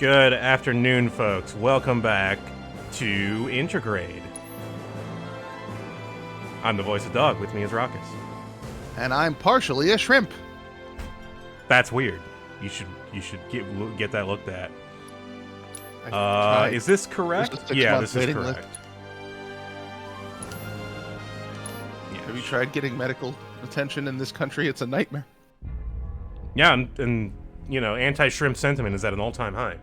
Good afternoon, folks. Welcome back to Intergrade. I'm the voice of Dog. With me is Raucus. And I'm partially a shrimp. That's weird. You should get that looked at. Is this correct? Yeah, this is correct. Yeah. Have you tried getting medical attention in this country? It's a nightmare. Yeah, and you know, anti-shrimp sentiment is at an all-time high.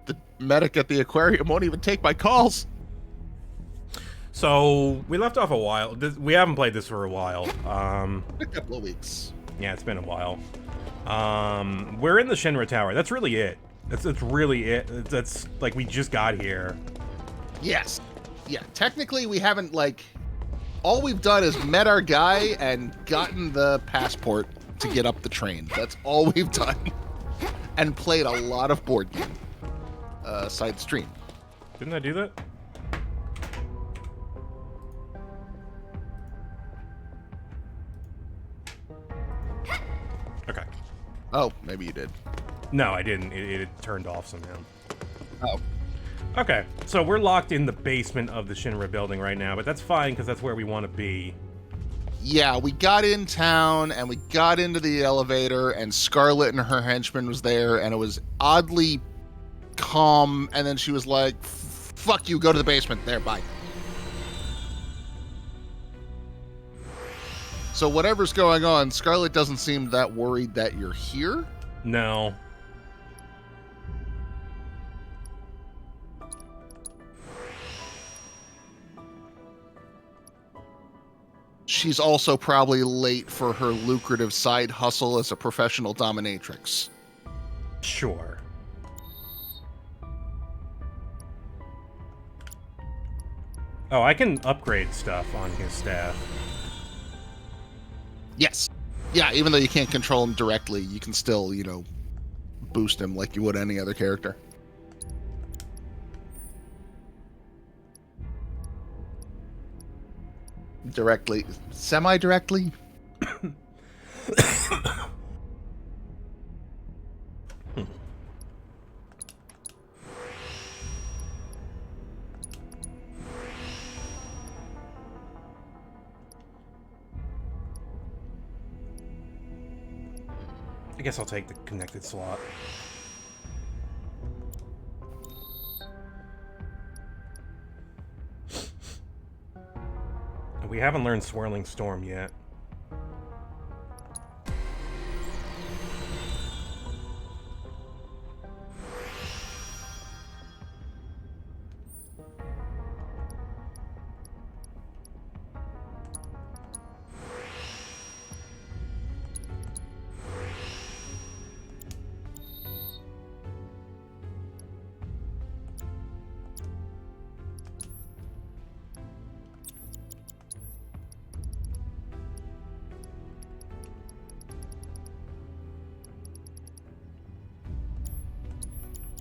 The medic at the aquarium won't even take my calls. So we left off a while. We haven't played this for a while. A couple of weeks. Yeah, it's been a while. We're in the Shinra Tower. That's really it. That's really it. That's like we just got here. Yes. Yeah. Technically, we haven't all we've done is met our guy and gotten the passport to get up the train. That's all we've done, and played a lot of board game. Side stream. Didn't I do that? Okay. Oh, maybe you did. No, I didn't. It turned off somehow. Oh. Okay, so we're locked in the basement of the Shinra building right now, but that's fine because that's where we want to be. Yeah, we got in town and we got into the elevator and Scarlet and her henchman was there and it was oddly calm, and then she was like, fuck you, go to the basement. There, bye. So whatever's going on, Scarlet doesn't seem that worried that you're here. No. She's also probably late for her lucrative side hustle as a professional dominatrix. Sure. Oh, I can upgrade stuff on his staff. Yes. Yeah, even though you can't control him directly, you can still, boost him like you would any other character. Directly. Semi-directly? I guess I'll take the connected slot. We haven't learned Swirling Storm yet.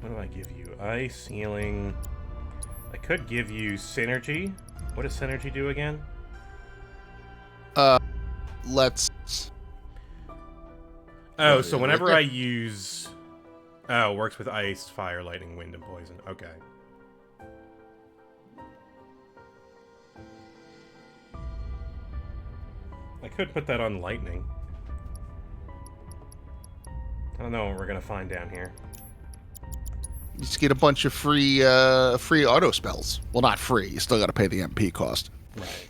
What do I give you? Ice, healing. I could give you synergy. What does synergy do again? Let's... Oh, so whenever I use... Oh, it works with ice, fire, lightning, wind, and poison. Okay. I could put that on lightning. I don't know what we're gonna find down here. You just get a bunch of free auto spells. Well, not free. You still got to pay the MP cost. Right.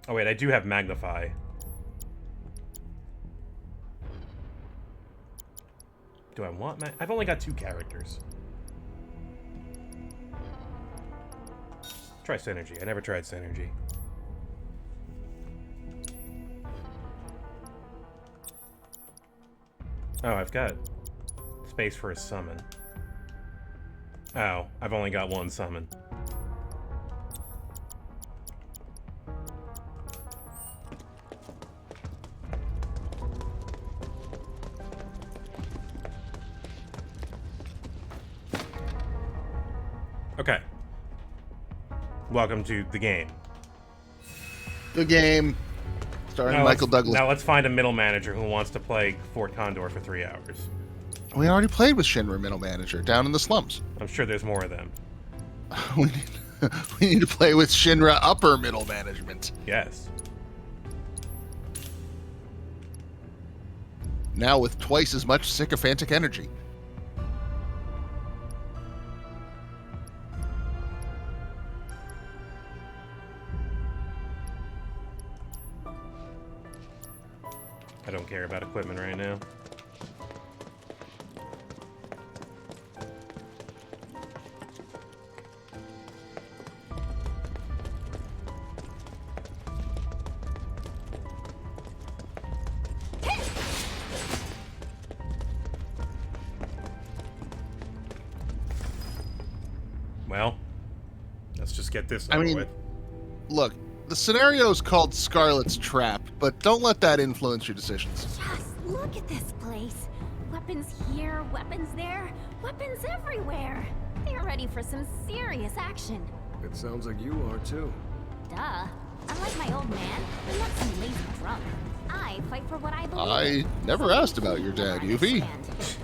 Oh wait, I do have Magnify. Do I want I've only got 2 characters. Try Synergy. I never tried Synergy. Oh, I've got space for a summon. Oh, I've only got 1 summon. Okay. Welcome to the game. The game starring Michael Douglas. Now let's find a middle manager who wants to play Fort Condor for 3 hours. We already played with Shinra Middle Manager down in the slums. I'm sure there's more of them. We need to play with Shinra Upper Middle Management. Yes. Now with twice as much sycophantic energy. I don't care about equipment right now. Well, let's just get this over with. Look, the scenario is called Scarlet's Trap, but don't let that influence your decisions. Just look at this place. Weapons here, weapons there, weapons everywhere. They're ready for some serious action. It sounds like you are too. Duh. Unlike my old man, I'm not some lazy drunk. I fight for what I believe. I never asked about your dad, Yuffie.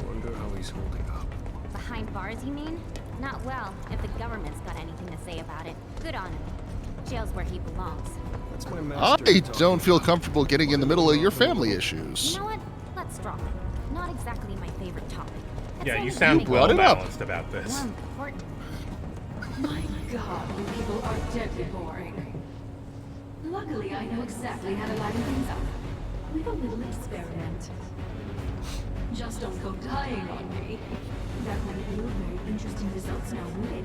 Wonder how he's holding up. Behind bars, you mean? Not well, if the government's got anything to say about it. Good on him. Jail's where he belongs. That's my master. I don't feel comfortable getting in the middle of your family issues. You know what? Let's drop it. Not exactly my favorite topic. Yeah, you sound brought it up. well-balanced about this. More important. My God, you people are deadly boring. Luckily, I know exactly how to liven things up with a little experiment. Just don't go dying on me. That might yield very interesting results now, would it?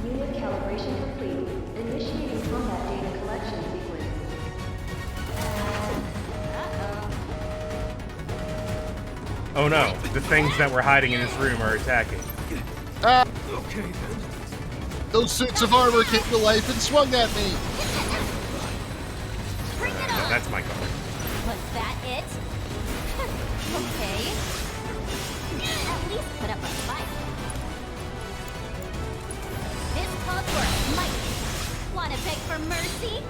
Unit calibration complete. Initiating combat data collection sequence. Oh no, the things that were hiding in this room are attacking. Okay, then. Those suits of armor came to life and swung at me. Bring it Yeah, on! that's my card. Was that it? Okay. At least put up a fight. This calls for a fight. Wanna beg for mercy?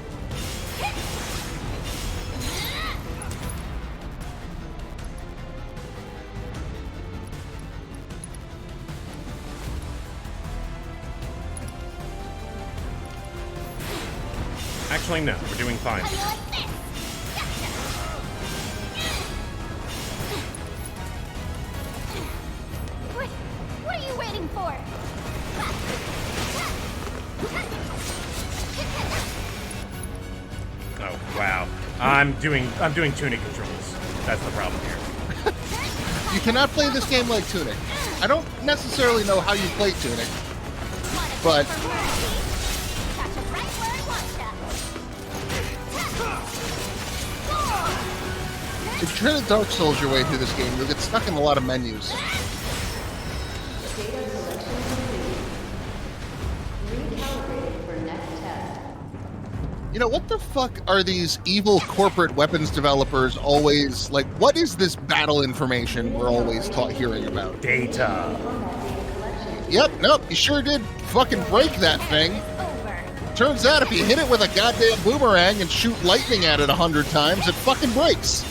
Actually, no, we're doing fine. How do you like this? Gotcha. What are you waiting for? Oh, wow. I'm doing tunic controls. That's the problem here. You cannot play this game like Tunic. I don't necessarily know how you play Tunic, Wanna but beg for mercy? Gotcha right where I wantcha. if you try to Dark Souls your way through this game, you'll get stuck in a lot of menus. Data collection complete. Recalibrating for next test. You know, what the fuck are these evil corporate weapons developers always like? What is this battle information we're always hearing about? Data. Yep, nope, you sure did fucking break that thing. Over. Turns out if you hit it with a goddamn boomerang and shoot lightning at it 100 times, it fucking breaks.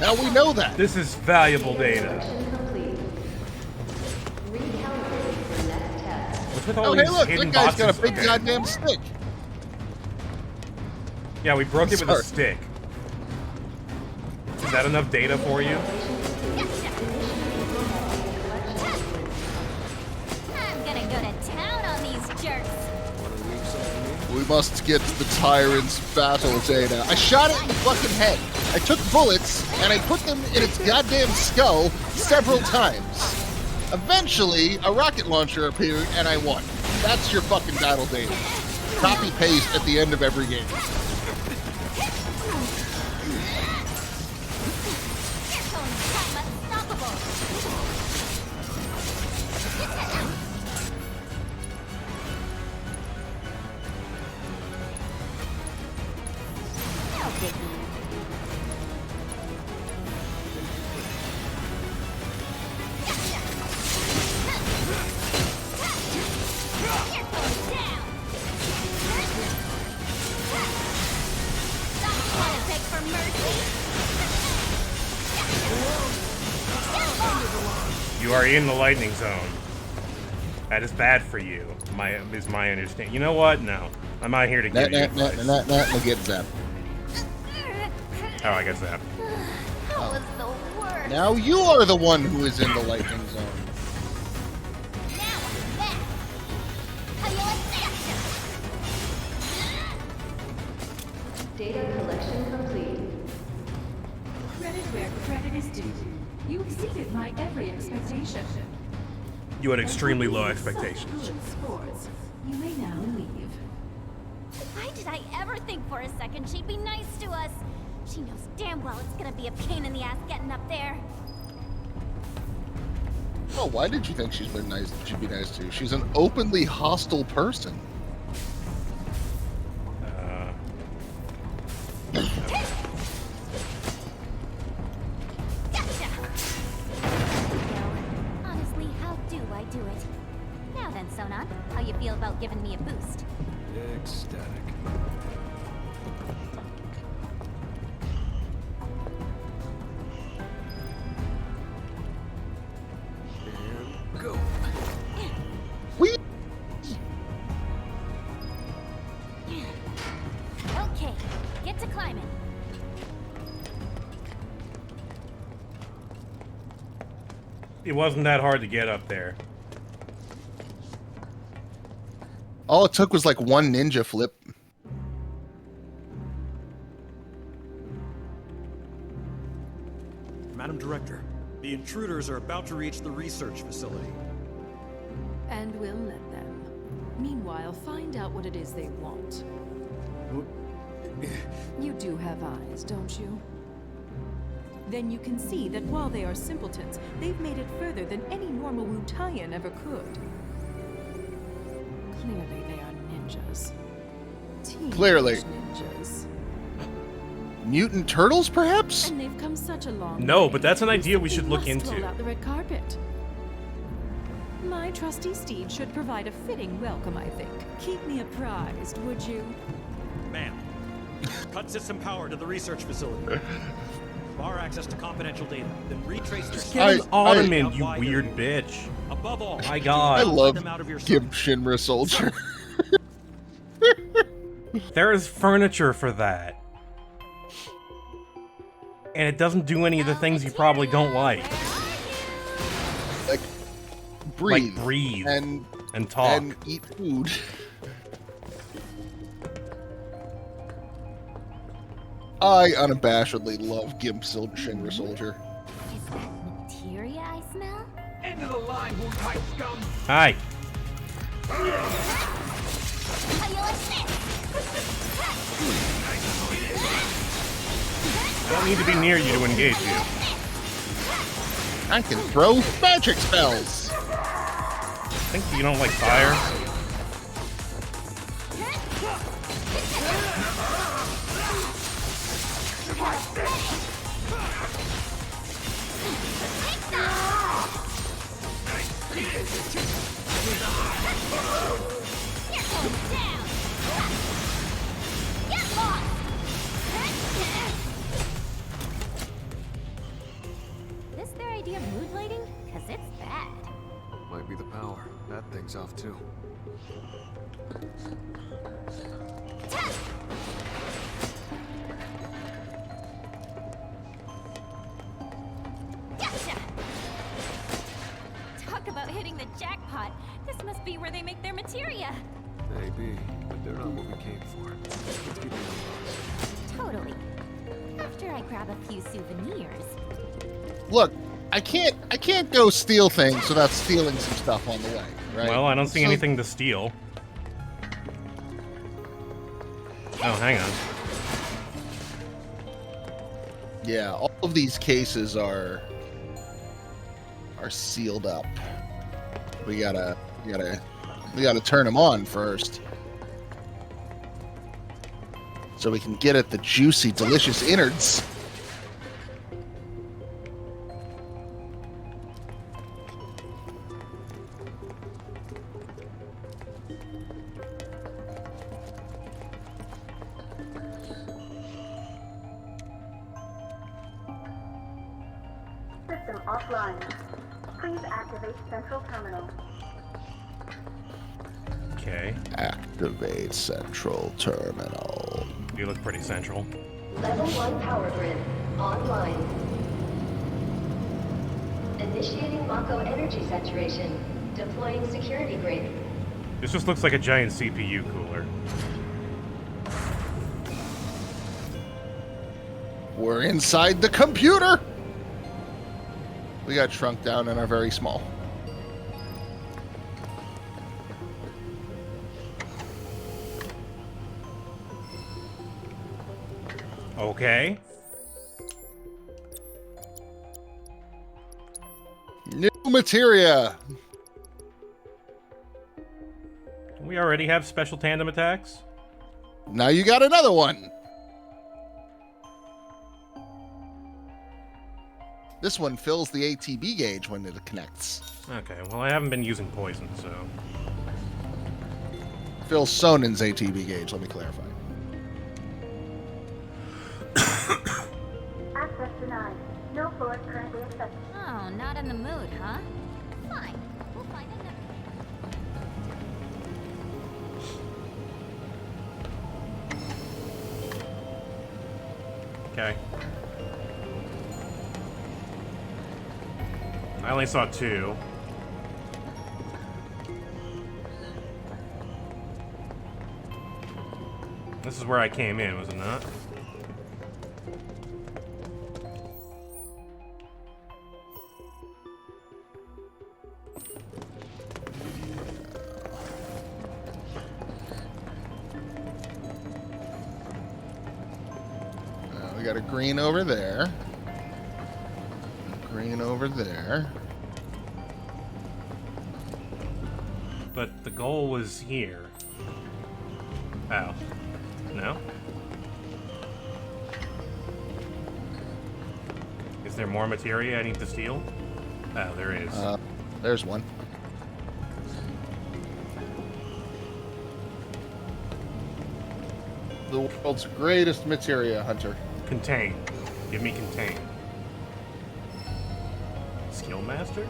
Now we know that. This is valuable data. Complete. Recalibrating for next test. What's with all Oh, these hey, look, hidden that guy's got a boxes? big Okay. goddamn stick. Yeah, we broke it with a Sorry. stick. Is that enough data for you? I'm gonna go to town on these jerks. Want to leave something for me? We must get the tyrant's battle data. I shot it in the fucking head. I took bullets and I put them in its goddamn skull several times. Eventually, a rocket launcher appeared and I won. That's your fucking battle data. Copy paste at the end of every game. You're going time unstoppable. No biggie. You're going down. You are in the lightning zone. That is bad for you. Is my understanding. You know what? No, I'm not here to give you advice. We'll get zapped. Oh, I guess that. That was the worst. Now you are the one who is in the lightning zone. Now I'm back. How you like that? Data collection complete. Credit where credit is due. You exceeded my every expectation. You had extremely low expectations. Such good sports. You may now leave. Why did I ever think for a second she'd be nice to us? She knows damn well it's gonna be a pain in the ass getting up there. Well, why did you think she'd be nice to you? She's an openly hostile person. Gotcha! Well, honestly, how do I do it? Now then, Sonon, how you feel about giving me a boost? Ecstatic. And go. We Okay, get to climbing. It wasn't that hard to get up there. all it took was like one ninja flip. Madam Director, the intruders are about to reach the research facility. And we'll let them. Meanwhile, find out what it is they want. You do have eyes, don't you? Then you can see that while they are simpletons, they've made it further than any normal Wutaian ever could. Clearly they are ninjas. Teenage Clearly. ninjas. Mutant turtles, perhaps? And they've come such a long No, way. but that's an idea we should simply look must into. roll out the red carpet. My trusty steed should provide a fitting welcome, I think. Keep me apprised, would you? Ma'am, cut system power to the research facility. Bar access to confidential data. Then retrace their Just steps. get an ottoman, Out you wide weird area. bitch. Above all, My do God. I not let love them out of your Give sight. Shinra Soldier. There is furniture for that. And it doesn't do any of the things you probably don't like. Like, breathe. Like breathe And, and talk. and eat food. I unabashedly love Gimp Shinra Soldier. Is that materia I smell? End of the line, Wu-Tai scum! Hi. How you like this? I don't need to be near you to engage you. I can throw magic spells. I think you don't like fire. You're going down! Get lost! This their idea of mood lighting? Cause it's bad. Might be the power. That thing's off too. Gotcha! Talk about hitting the jackpot. This must be where they make their materia. Maybe, but they're not what we came for. Let's keep it on. Totally. After I grab a few souvenirs. Look, I can't go steal things without stealing some stuff on the way, right? Well, I don't see So- anything to steal. Oh, hang on. Yeah, all of these cases are sealed up. We gotta turn them on first, so we can get at the juicy, delicious innards. System offline. Please activate central terminal. Okay. Activate central terminal. You look pretty central. Level 1 power grid online. Initiating Mako energy saturation. Deploying security grid. This just looks like a giant CPU cooler. We're inside the computer! We got shrunk down and are very small. Okay. New materia! Don't we already have special tandem attacks? Now you got another one! This one fills the ATB gauge when it connects. Okay, well, I haven't been using poison, so... Fills Sonen's ATB gauge, let me clarify. Access denied. No floors currently accepted. Oh, not in the mood, huh? Fine. We'll find another. Okay. I only saw 2. This is where I came in, was it not? We got a green over there. Green over there. But the goal was here. Oh. No? Is there more materia I need to steal? Oh, there is. There's one. The world's greatest materia hunter. Contain. Give me contain. Skill master?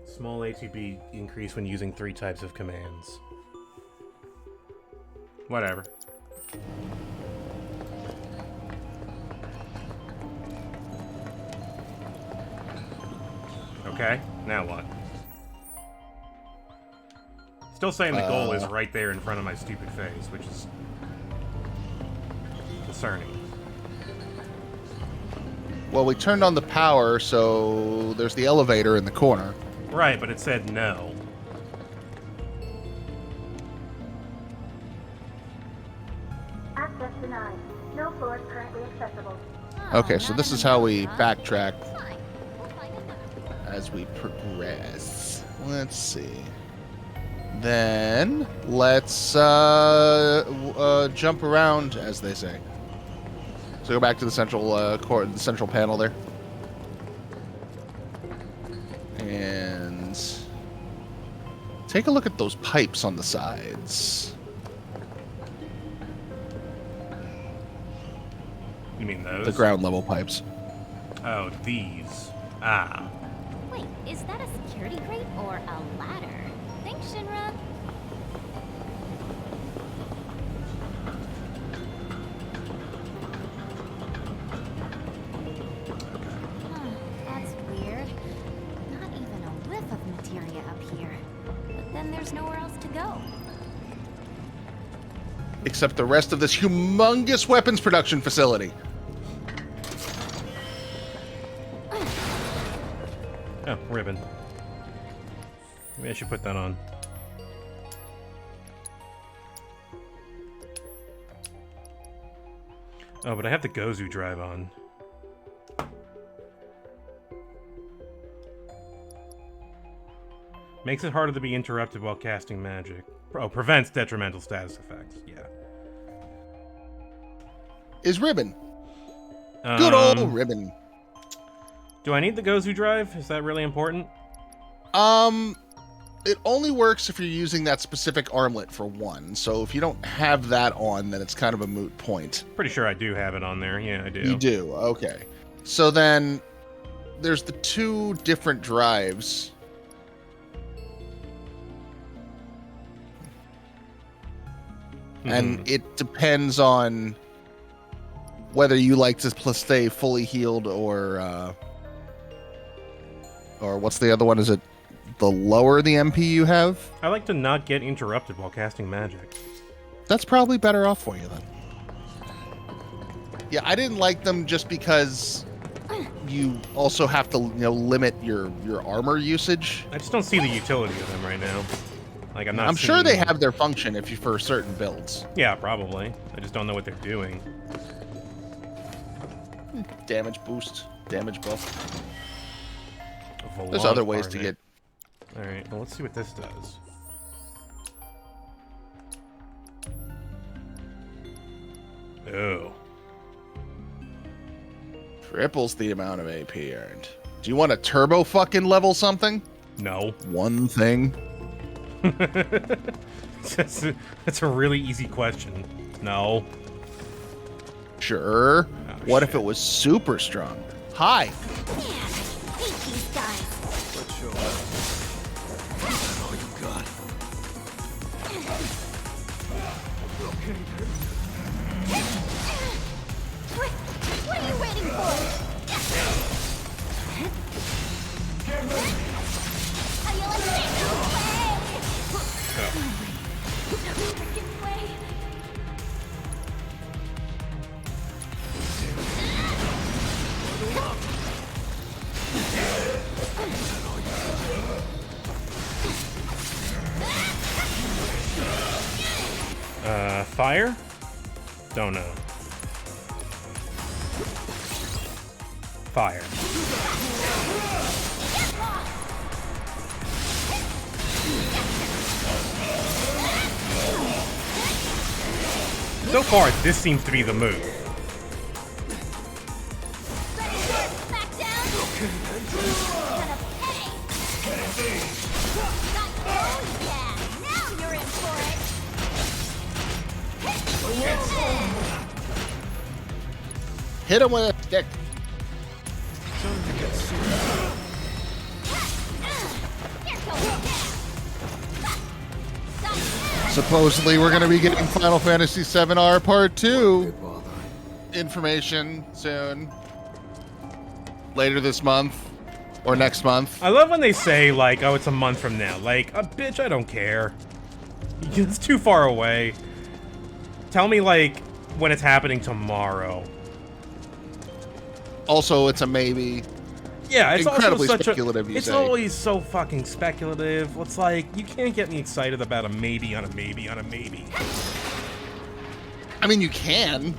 Small ATB increase when using 3 types of commands. Whatever. Okay, now what? Still saying the goal is right there in front of my stupid face, which is concerning. Well, we turned on the power, so there's the elevator in the corner. Right, but it said no. Access denied. No floors currently accessible. Okay, so this is how we backtrack Fine. We'll find another. as we progress. Let's see. Then let's jump around, as they say. So go back to the central the central panel there, and take a look at those pipes on the sides. You mean those? The ground level pipes. Oh, these. Ah. Wait, is that a security grate or a ladder? Thanks, Shinra. That's weird. Not even a whiff of materia up here. But then there's nowhere else to go. Except the rest of this humongous weapons production facility. Oh, ribbon. Maybe I should put that on. Oh, but I have the Gozu drive on. Makes it harder to be interrupted while casting magic. Oh, prevents detrimental status effects. Yeah. Is ribbon. Good old ribbon. Do I need the Gozu drive? Is that really important? It only works if you're using that specific armlet for one. So if you don't have that on, then it's kind of a moot point. Pretty sure I do have it on there. Yeah, I do. You do. Okay. So then there's the 2 different drives. And it depends on whether you like to stay fully healed or what's the other one? Is it the lower the MP you have? I like to not get interrupted while casting magic. That's probably better off for you then. Yeah, I didn't like them just because you also have to, limit your armor usage. I just don't see the utility of them right now. Like I'm sure they have their function if you for certain builds. Yeah, probably. I just don't know what they're doing. Damage boost, damage buff. Volant There's other ways to Armor. get. All right, well, let's see what this does. Oh. Triples the amount of AP earned. Do you want to turbo fucking level something? No. One thing. That's a really easy question. No. Sure. Oh, What shit. if it was super strong? Hi. Man, I hate these guys. Let's show up. Is that all you got? What are you waiting for? How you like that? Get away! Fire? Don't know. Fire. So far, this seems to be the move. Back down. Gonna pay. Oh yeah, now you're in for it. Hit him with a stick. Supposedly, we're going to be getting Final Fantasy VII R Part 2 information soon. Later this month. Or next month. I love when they say, like, oh, it's a month from now. Like, bitch, I don't care. It's too far away. Tell me, like, when it's happening tomorrow. Also, it's a maybe. Yeah, it's Incredibly also such speculative, a. you It's say. always so fucking speculative. It's like you can't get me excited about a maybe on a maybe on a maybe. I mean, you can.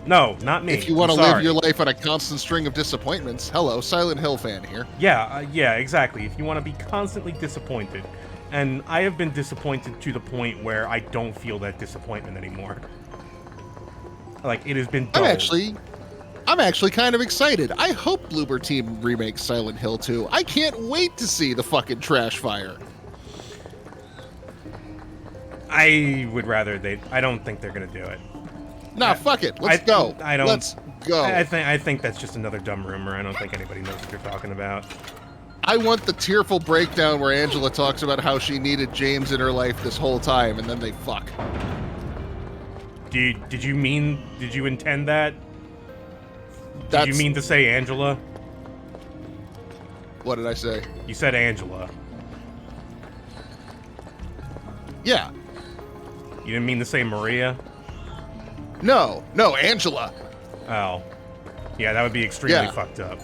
No, not me. If you want to I'm live sorry. your life on a constant string of disappointments. Hello, Silent Hill fan here. Yeah, yeah, exactly. If you want to be constantly disappointed, and I have been disappointed to the point where I don't feel that disappointment anymore. Like it has been. Dull. I'm actually kind of excited. I hope Bloober Team remakes Silent Hill 2. I can't wait to see the fucking trash fire. I would rather they. I don't think they're gonna do it. Nah, fuck it. Let's go. I don't. Let's go. I think that's just another dumb rumor. I don't think anybody knows what you're talking about. I want the tearful breakdown where Angela talks about how she needed James in her life this whole time, and then they fuck. Did you intend that? Did you mean to say Angela? What did I say? You said Angela. Yeah. You didn't mean to say Maria? No, Angela. Oh. Yeah, that would be extremely fucked up.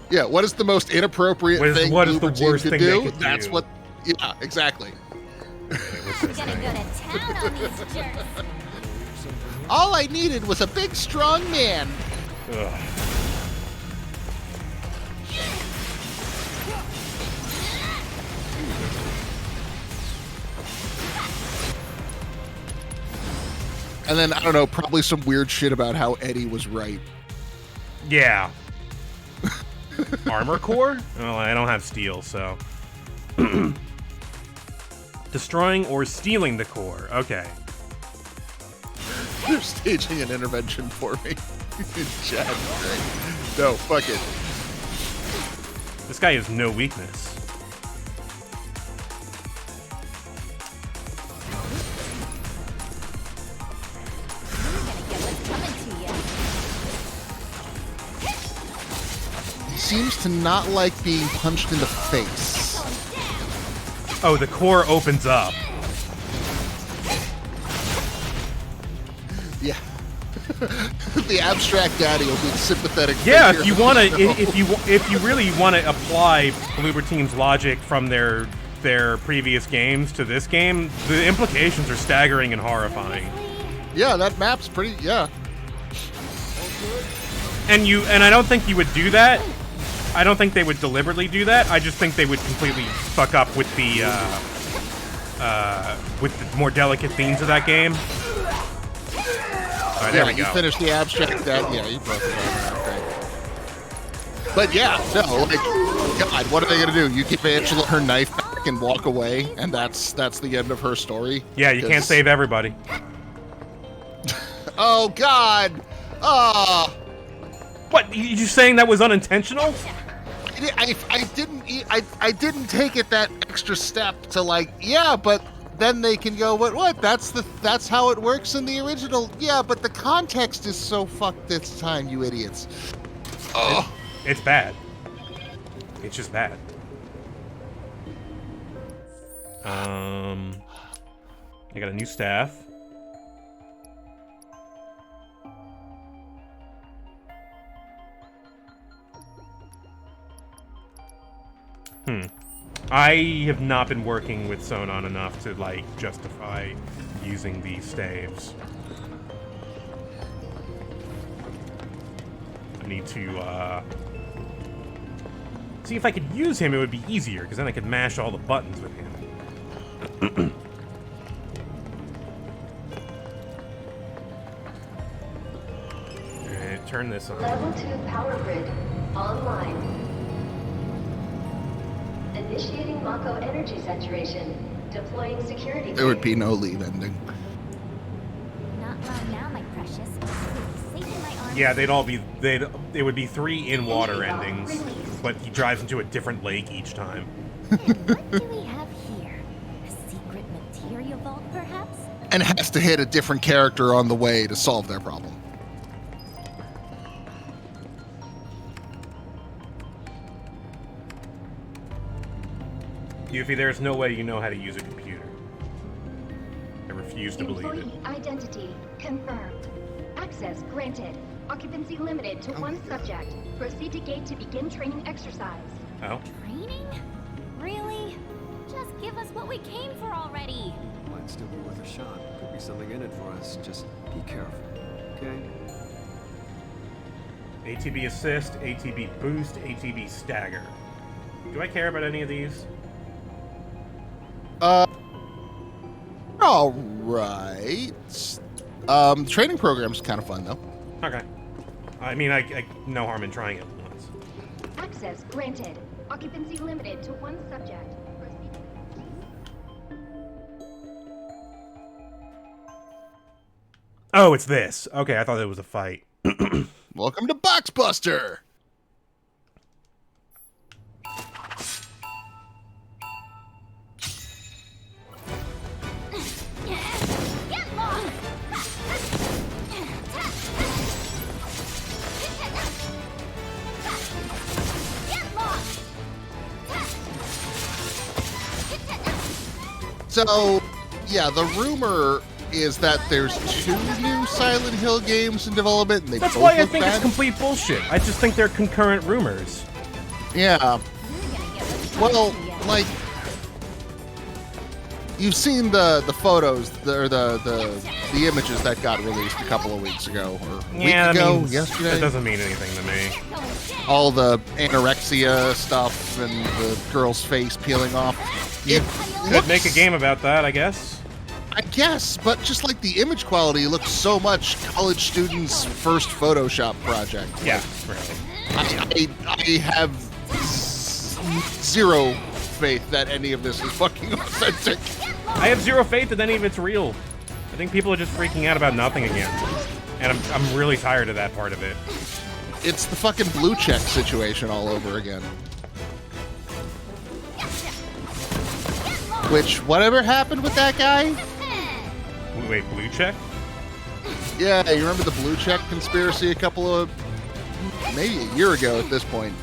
Yeah, what is the most inappropriate thing what is Bloober the Team worst could thing do? they could That's do? what... Yeah, exactly. I'm gonna go to town on these jerks. All I needed was a big, strong man. Ugh. And then, I don't know, probably some weird shit about how Eddie was right. Yeah. Armor core? Well, I don't have steel, so. Destroying or stealing the core. Okay. They're staging an intervention for me. Chat. No, fuck it. This guy has no weakness. He seems to not like being punched in the face. Oh, the core opens up. Yeah. The abstract daddy will be sympathetic. Yeah, figure. if you want to, if you really want to apply Bloober Team's logic from their previous games to this game, the implications are staggering and horrifying. Yeah, that map's pretty. Yeah. And I don't think you would do that. I don't think they would deliberately do that. I just think they would completely fuck up with the more delicate themes of that game. All right, there we go. You finished the abstract. Yeah, you broke it down. Okay. But yeah, no, like, God, what are they gonna do? You give Angela her knife back and walk away, and that's the end of her story. Yeah, you can't save everybody. Oh God! Ah! What? You saying that was unintentional? I didn't take it that extra step to like, yeah, but then they can go, what? That's how it works in the original. Yeah, but the context is so fucked this time, you idiots. Oh, it's bad. It's just bad. I got a new staff. I have not been working with Sonon enough to, like, justify using these staves. I need to, see if I could use him, it would be easier, because then I could mash all the buttons with him. Alright, turn this on. Level 2 power grid online. Initiating Mako energy saturation. Deploying security. there would be no leave ending. Not long now, my precious. Safe in my arms. Yeah, it would be 3 in water endings, but he drives into a different lake each time. What do we have here? A secret materia vault, perhaps? And has to hit a different character on the way to solve their problem. Yuffie, there's no way you know how to use a computer. I refuse to believe it. Employee identity confirmed. Access granted. Occupancy limited to one subject. Proceed to gate to begin training exercise. Oh? Training? Really? Just give us what we came for already. Might still be worth a shot. Could be something in it for us. Just be careful, okay? ATB assist, ATB boost, ATB stagger. Do I care about any of these? All right. Training program's kind of fun though. Okay. I mean, I no harm in trying it once. Access granted. Occupancy limited to one subject. Proceed. Oh, it's this. Okay, I thought it was a fight. Welcome to Boxbuster. Get lost! Get lost! So, yeah, the rumor is that there's 2 new Silent Hill games in development, and they That's both why I look think bad. it's complete bullshit. I just think they're concurrent rumors. Yeah. Well, like, you've seen the photos, the images that got released a couple of weeks ago, or a week Yeah, ago, that means, yesterday. that doesn't mean anything to me. All the anorexia stuff and the girl's face peeling off. It Could make a game about that, I guess. I guess, but just like the image quality looks so much college students' first Photoshop project. Yeah, really. I have zero faith that any of this is fucking authentic. I have zero faith that any of it's real. I think people are just freaking out about nothing again. And I'm really tired of that part of it. It's the fucking blue check situation all over again. Which, whatever happened with that guy? Wait, blue check? Yeah, you remember the blue check conspiracy maybe a year ago at this point?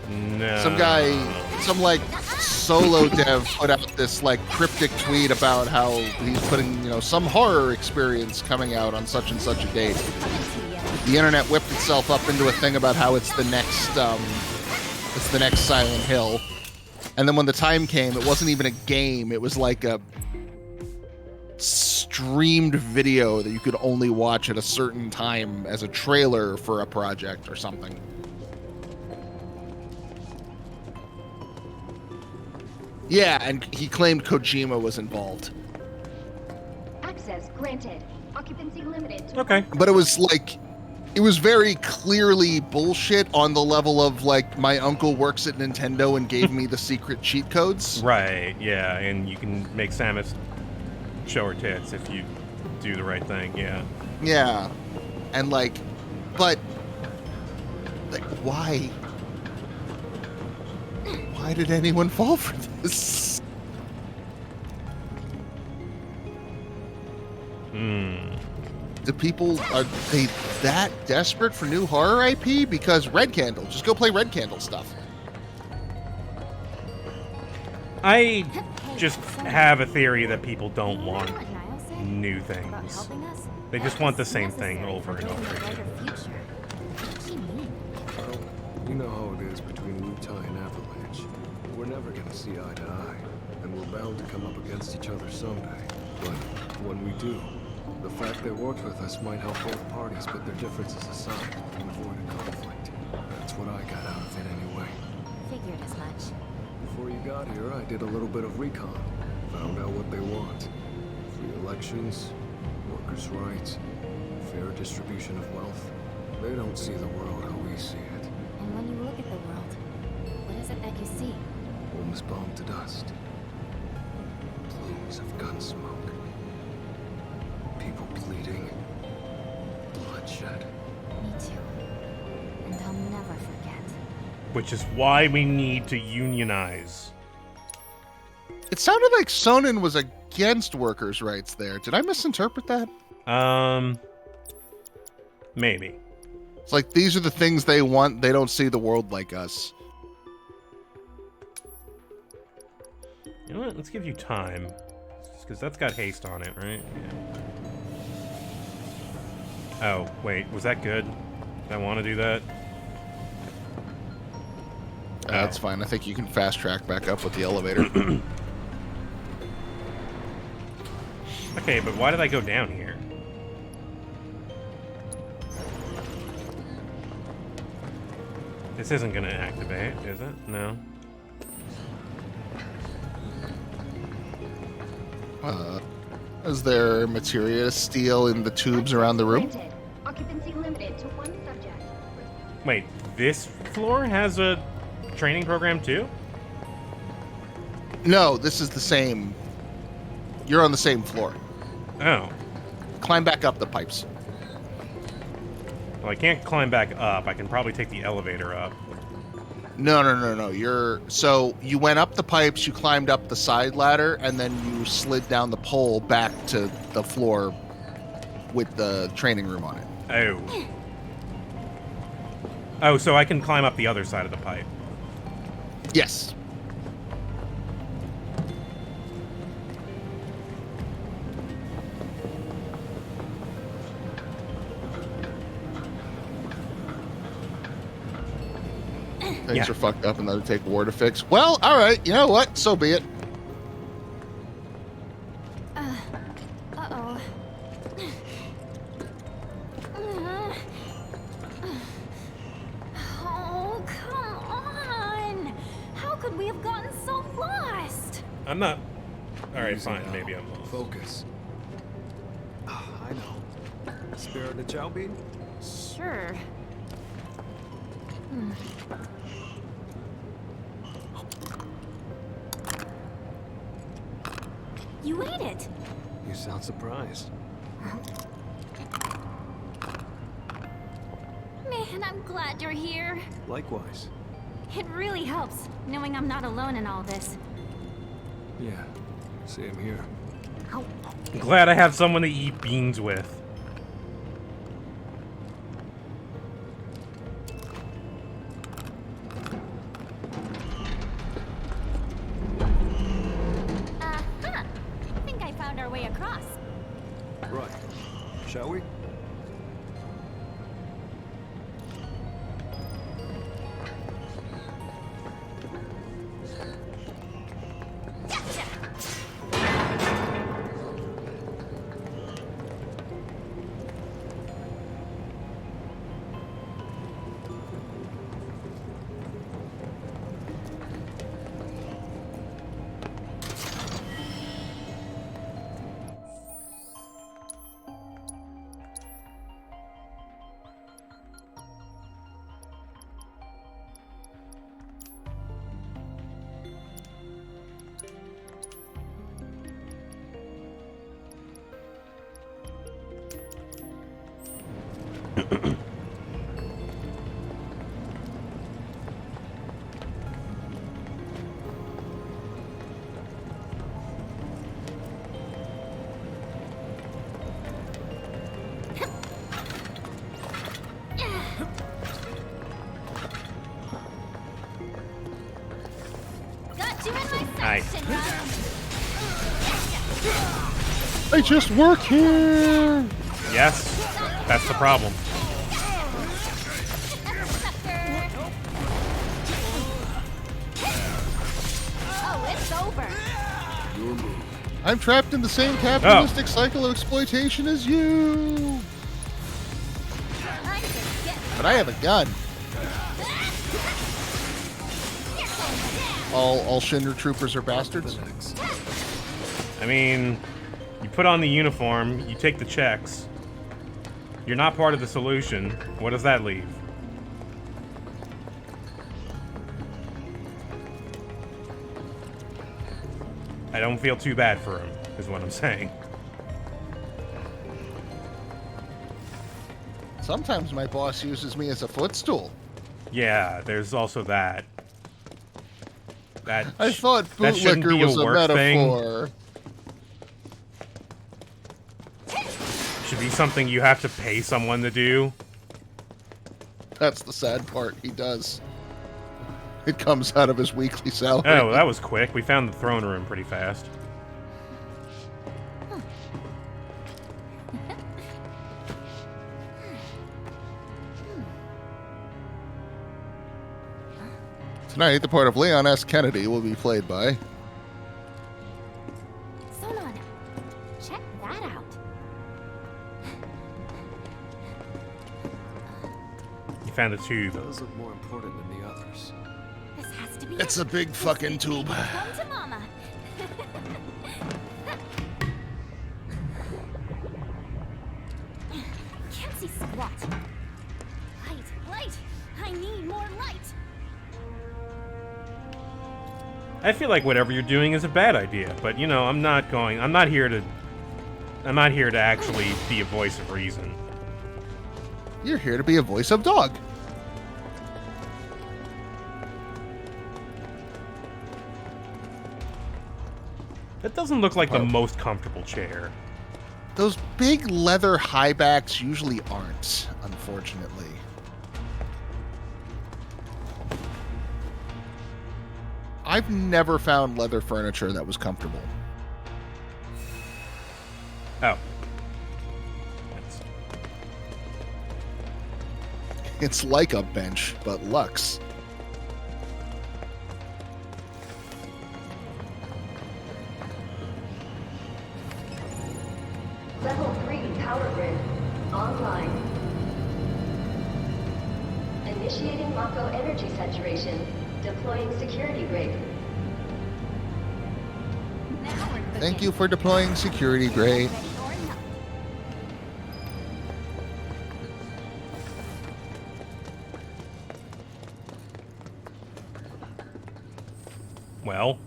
No. Some guy, some like solo dev put out this like cryptic tweet about how he's putting, some horror experience coming out on such and such a date. The internet whipped itself up into a thing about how it's the next Silent Hill. And then when the time came, it wasn't even a game. It was like a streamed video that you could only watch at a certain time as a trailer for a project or something. Yeah, and he claimed Kojima was involved. Access granted. Occupancy limited to Okay. But it was like, it was very clearly bullshit on the level of like, my uncle works at Nintendo and gave me the secret cheat codes. Right, yeah, and you can make Samus show her tits if you do the right thing, yeah. Yeah. And like, but, like, why? Why did anyone fall for this? Do people, are they that desperate for new horror IP? Because Red Candle, just go play Red Candle stuff. I just have a theory that people don't want new things. They just want the same thing over and over again. Well, you know how it is between Wutai and Avalanche. We're never gonna see eye to eye, and we're bound to come up against each other someday. But when we do, the fact they worked with us might help both parties put their differences aside and avoid a conflict. That's what I got out of it anyway. Figured as much. Before you got here, I did a little bit of recon. Found out what they want. Free elections, workers' rights, fair distribution of wealth. They don't see the world how we see it. And when you look at the world, what is it that you see? Homes bombed to dust. Plumes of gun smoke. People bleeding. Bloodshed. Me too. And I'll never forget. Which is why we need to unionize. It sounded like Sonnen was against workers' rights there. Did I misinterpret that? Maybe. It's like, these are the things they want. They don't see the world like us. You know what? Let's give you time. Because that's got haste on it, right? Yeah. Oh, wait. Was that good? Did I want to do that? That's fine. I think you can fast track back up with the elevator. Okay, but why did I go down here? This isn't gonna activate, is it? No. Is there materia to steal in the tubes around the room? Granted. Occupancy limited to one subject. Wait, this floor has a training program too? No, this is the same. You're on the same floor. Oh. Climb back up the pipes. Well, I can't climb back up. I can probably take the elevator up. No. So you went up the pipes, you climbed up the side ladder, and then you slid down the pole back to the floor with the training room on it. Oh. Oh, so I can climb up the other side of the pipe. Yes. Things are fucked up and that'll take war to fix. Well, alright, you know what? So be it. Uh-oh. Oh, come on! How could we have gotten so lost? I'm not... Alright, Easy fine. now. Maybe I'm lost. Focus. I know. Spare the chow bean? Sure. You ate it. You sound surprised. Man, I'm glad you're here. Likewise. It really helps, knowing I'm not alone in all this. Yeah, same here. Oh, I'm glad I have someone to eat beans with. uh-huh. I think I found our way across. Right. Shall we? Got you in my Nice. section, bud. I just work here. Yes, that's the problem. Sucker. Oh, it's over. Your move. I'm trapped in the same capitalistic cycle of exploitation as you. I'm just getting But I have a gun. All Shinra troopers are bastards. The next. I mean, you put on the uniform, you take the checks. You're not part of the solution. What does that leave? I don't feel too bad for him, is what I'm saying. Sometimes my boss uses me as a footstool. Yeah, there's also that. I thought that shouldn't bootlicker be was a work thing. metaphor. Should be something you have to pay someone to do. That's the sad part. He does. It comes out of his weekly salary. Oh, that was quick. We found the throne room pretty fast. Tonight, the part of Leon S. Kennedy will be played by... Sonon, check that out. You found a tube. Those look more important than the others. This has to be It's a big fucking tube. Home to mama. Can't see squat. Light. I need more light. I feel like whatever you're doing is a bad idea, but you know, I'm not here to actually be a voice of reason. You're here to be a voice of dog. That doesn't look like the most comfortable chair. Those big leather high backs usually aren't, unfortunately. I've never found leather furniture that was comfortable. Oh. It's like a bench, but luxe. Level 3 power grid online. Initiating Mako energy saturation. Deploying security grade. Now we're cooking. Thank you for deploying security grade. Ready or not. Well.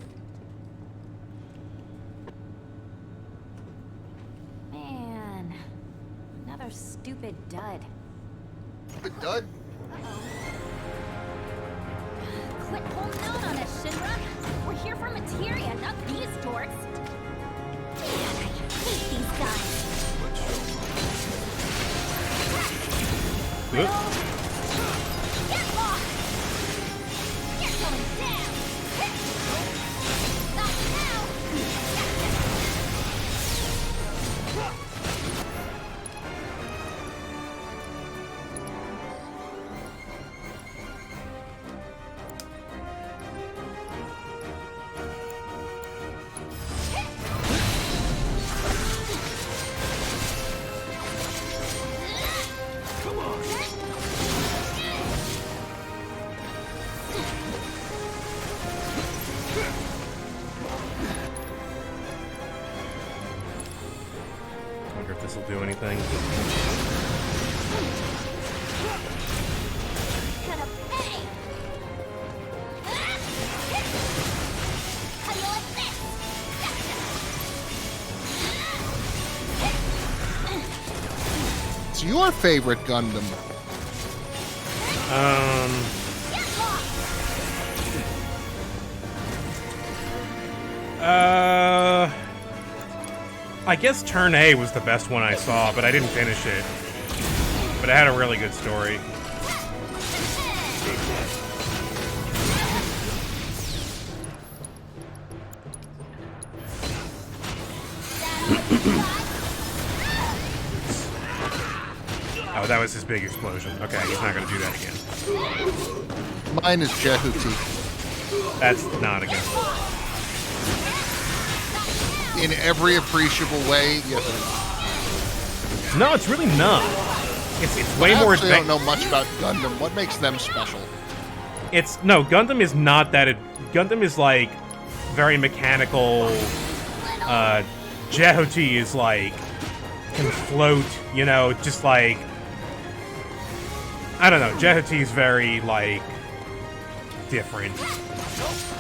been done. Quit holding out on us, Shinra. We're here for materia, not these dorks. Man, I hate these guys. Oop. Get lost! You're going down! Not now! Wonder if this will do anything. Gonna pay! How you like this? It's your favorite Gundam. Get lost! I guess Turn A was the best one I saw, but I didn't finish it. But it had a really good story. Oh, that was his big explosion. Okay, he's not gonna do that again. Mine is Jehuti. That's not again. In every appreciable way, yes it is. No, it's really not. It's way more I don't advanced. know much about Gundam. What makes them special? It's no, Gundam is not that. Gundam is like very mechanical. Jehuti is like can float, you know, just like I don't know. Jehuti is very like different.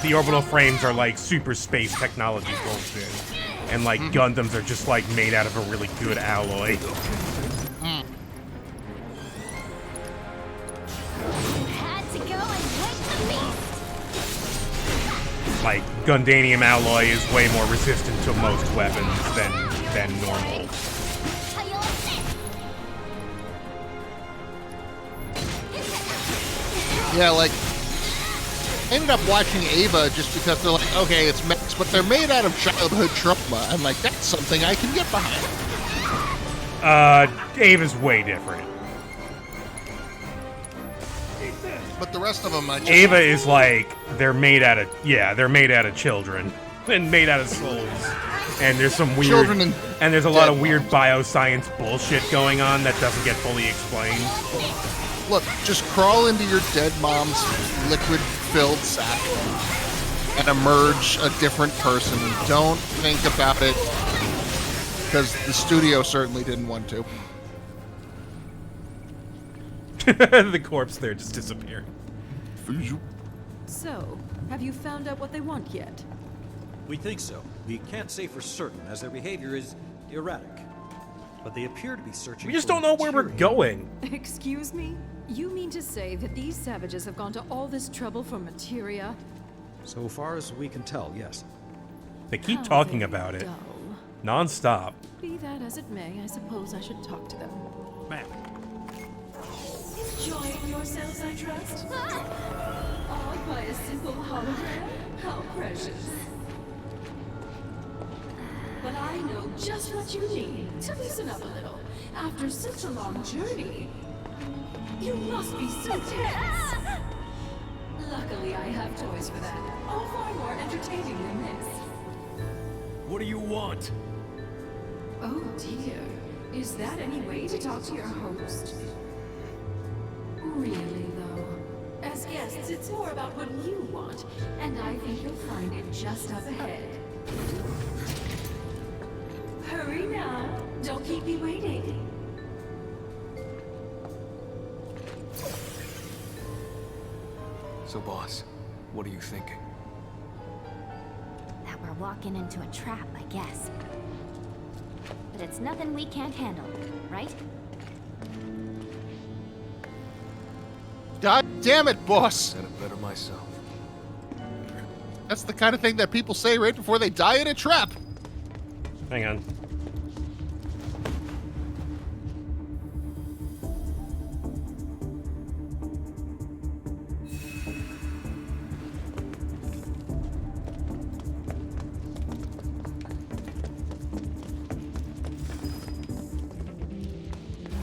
The orbital frames are like super space technology bullshit, and like Gundams are just like made out of a really good alloy. Had to go and wake the beast! Like Gundanium alloy is way more resistant to most weapons than normal. How you like this? Yeah, like, ended up watching Ava just because they're like, okay, it's mechs, but they're made out of childhood trauma. I'm like, that's something I can get behind. Ava's way different. But the rest of them, I just... Ava is like they're made out of children and made out of souls. And there's some weird Children and there's a lot of dead weird moms. bioscience bullshit going on that doesn't get fully explained. Look, just crawl into your dead mom's liquid-filled sack and emerge a different person. Don't think about it, because the studio certainly didn't want to. The corpse there just disappeared. So, have you found out what they want yet? We think so. We can't say for certain, as their behavior is erratic. But they appear to be searching. We just for don't know where we're material. going. Excuse me? You mean to say that these savages have gone to all this trouble for materia? So far as we can tell, yes. They keep How talking very about it dull. non-stop. Be that as it may, I suppose I should talk to them. Ma'am. Enjoying yourselves, I trust? All by a simple hologram? How precious. But I know just what you need to loosen up a little. After such a long journey, you must be so tense. Luckily, I have toys for that. All far more entertaining than this. What do you want? Oh dear. Is that any way to talk to your host? Really, though. As guests, it's more about what you want, and I think you'll find it just up ahead. Hurry now. Don't keep me waiting. So, boss, what are you thinking? That we're walking into a trap, I guess. But it's nothing we can't handle, right? God damn it, boss. Said it better myself. That's the kind of thing that people say right before they die in a trap. Hang on.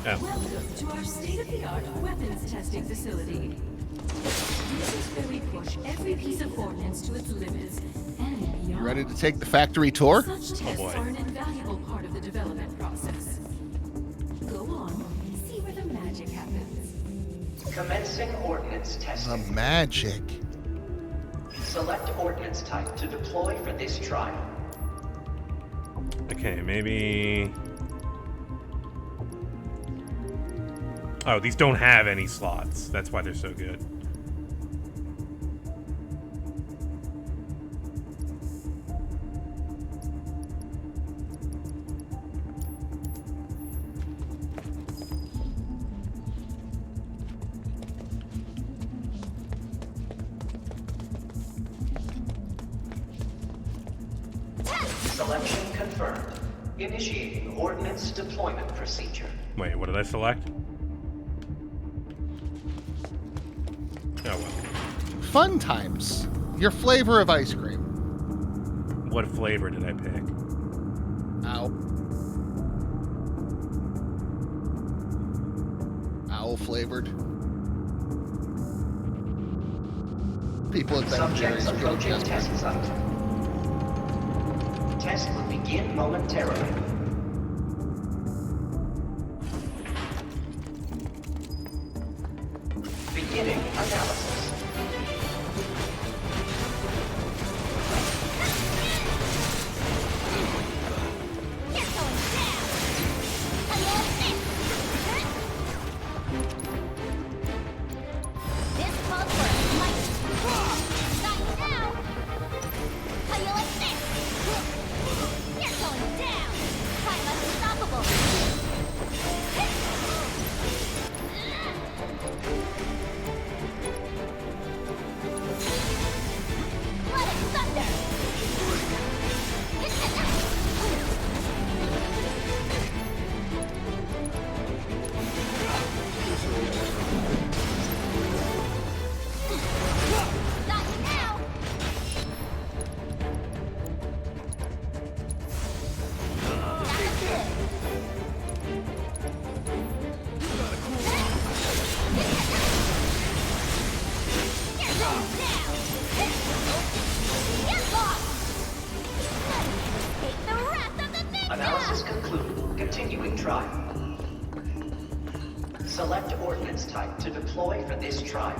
Oh. Welcome to our state-of-the-art weapons testing facility. This is where we push every piece of ordnance to its limits and beyond. You ready to take the factory tour? Such tests boy. are an invaluable part of the development process. Go on, see where the magic happens. Commencing ordnance The testing. magic. Select ordnance type to deploy for this trial. Okay, maybe... Oh, these don't have any slots. That's why they're so good. Selection confirmed. Initiating ordnance deployment procedure. Wait, what did I select? Oh, well. Fun times. Your flavor of ice cream. What flavor did I pick? Ow. Owl flavored. People at Ben and Jerry's Subjects are getting approaching desperate. test site. Test will begin momentarily. Beginning analysis. This calls for a mighty. Not now. How you like this? You're going down. I'm unstoppable. Blood and thunder. Not now. That's good. You're going down. Get lost. Take the wrath of the ninja. Analysis concluded. Continuing trial. Select ordnance type to deploy for this trial.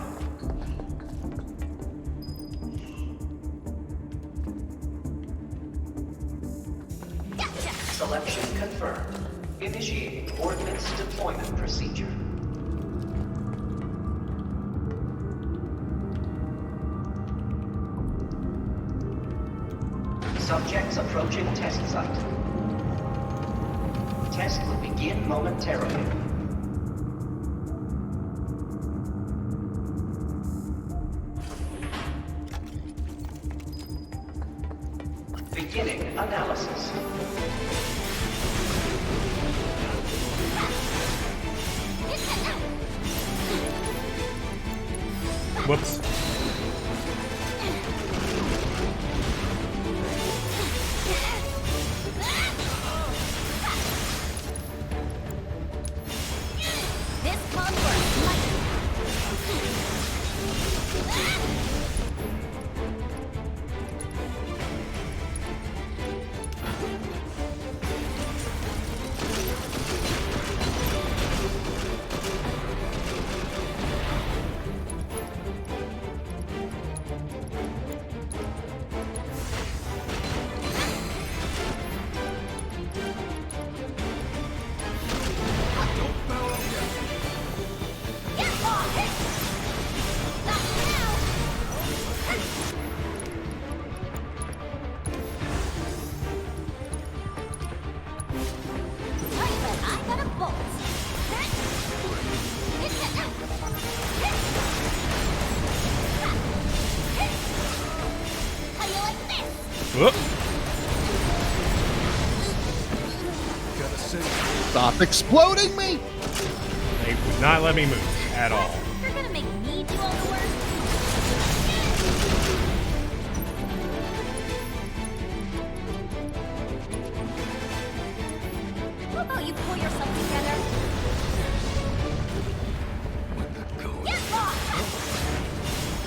Gotcha. Selection confirmed. Initiating ordnance deployment procedure. Subjects approaching test site. Test will begin momentarily. Beginning analysis. Whoops. This calls for a mighty. Whoop. Gotta save. Stop exploding me! They would not let me move at all. You're gonna make me do all the work? How about you pull yourself together? Get lost!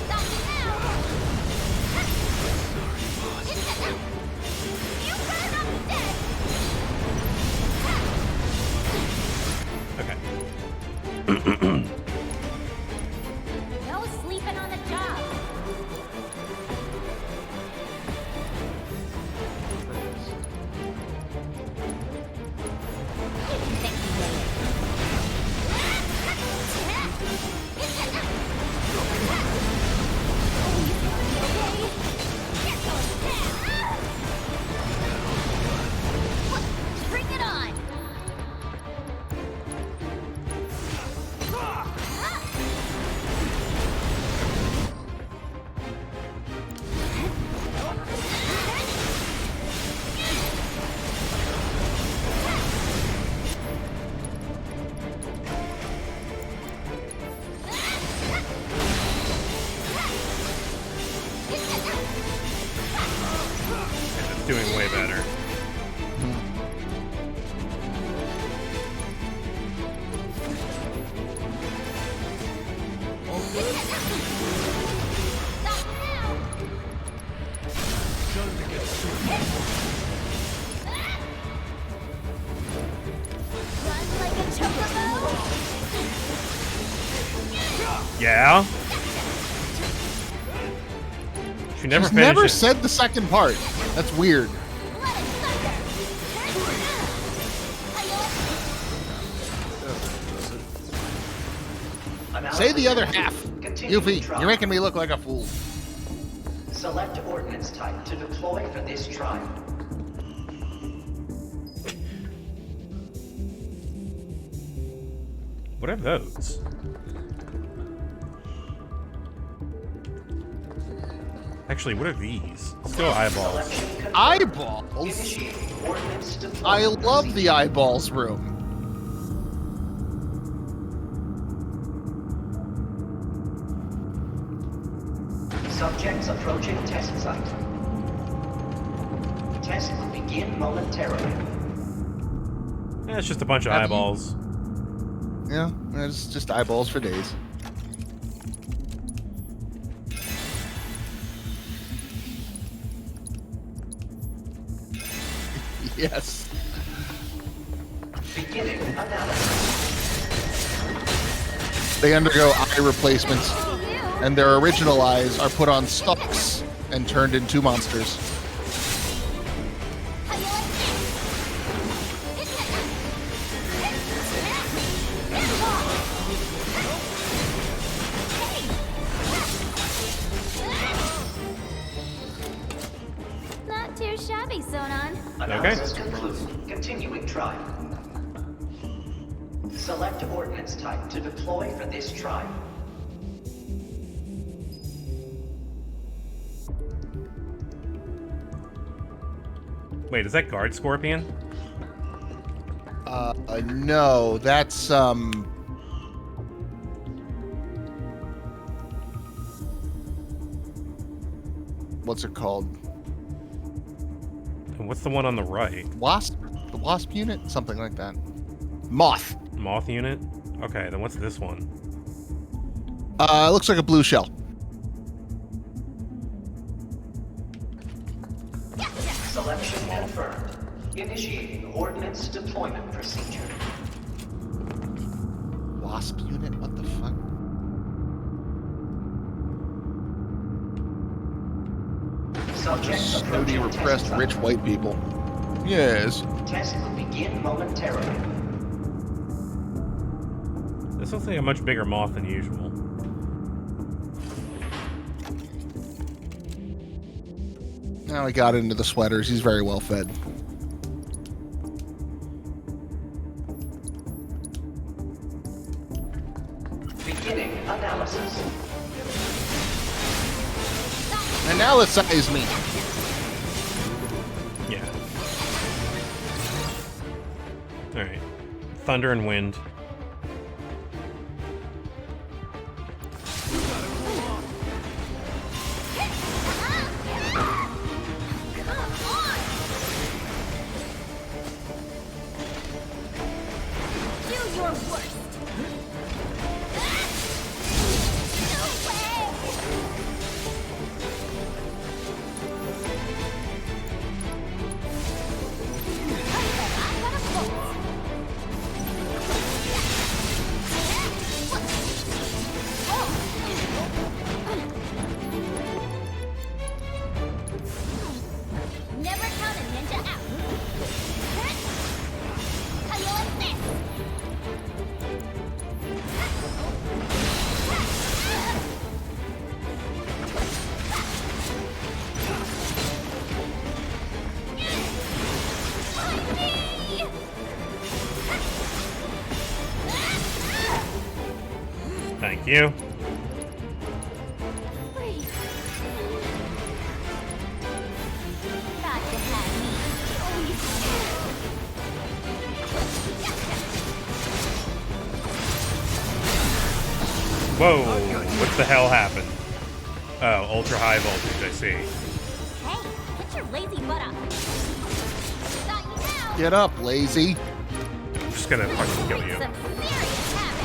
Stop it now! You better not be dead! Okay. No sleeping on the job. Bring it on. It's doing way better. Stop now. Run like a chocobo. Yeah. She never She's finished never it. said the second part. That's weird. Let it thunder. Say the other half. Continuing Yuffie, trial. you're making me look like a fool. Select ordnance type to deploy for this trial. What are those? Actually, what are these? Still eyeballs. Selection confirmed. Eyeballs? Initiating ordnance deployment I love the procedure. eyeballs room. Subjects approaching test site. Test will begin momentarily. Yeah, it's just a bunch of Have you- eyeballs. Yeah, it's just eyeballs for days. Yes. Beginning analysis. They undergo eye replacements, and their original eyes are put on stalks and turned into monsters. Not too shabby, Sonon. Analysis concluded. Continuing trial. Select ordnance type to deploy for this trial. Wait, is that guard scorpion? No, that's what's it called? And what's the one on the right? Wasp? The wasp unit? Something like that. Moth. Moth unit? Okay, then what's this one? It looks like a blue shell. Selection confirmed. Initiating ordnance deployment procedure. Wasp unit? What the fuck? Subjects Snooty, approaching repressed, test rich site. white people. Yes. Test will begin momentarily. This looks like a much bigger moth than usual. Now he got into the sweaters. He's very well fed. Beginning analysis. Analyze me. Alright. Thunder and wind. Thank you. Whoa, what the hell happened? Oh, ultra high voltage, I see. Hey, get your lazy butt up. Got you now. Get up, lazy. I'm just gonna fucking kill you. Some serious havoc.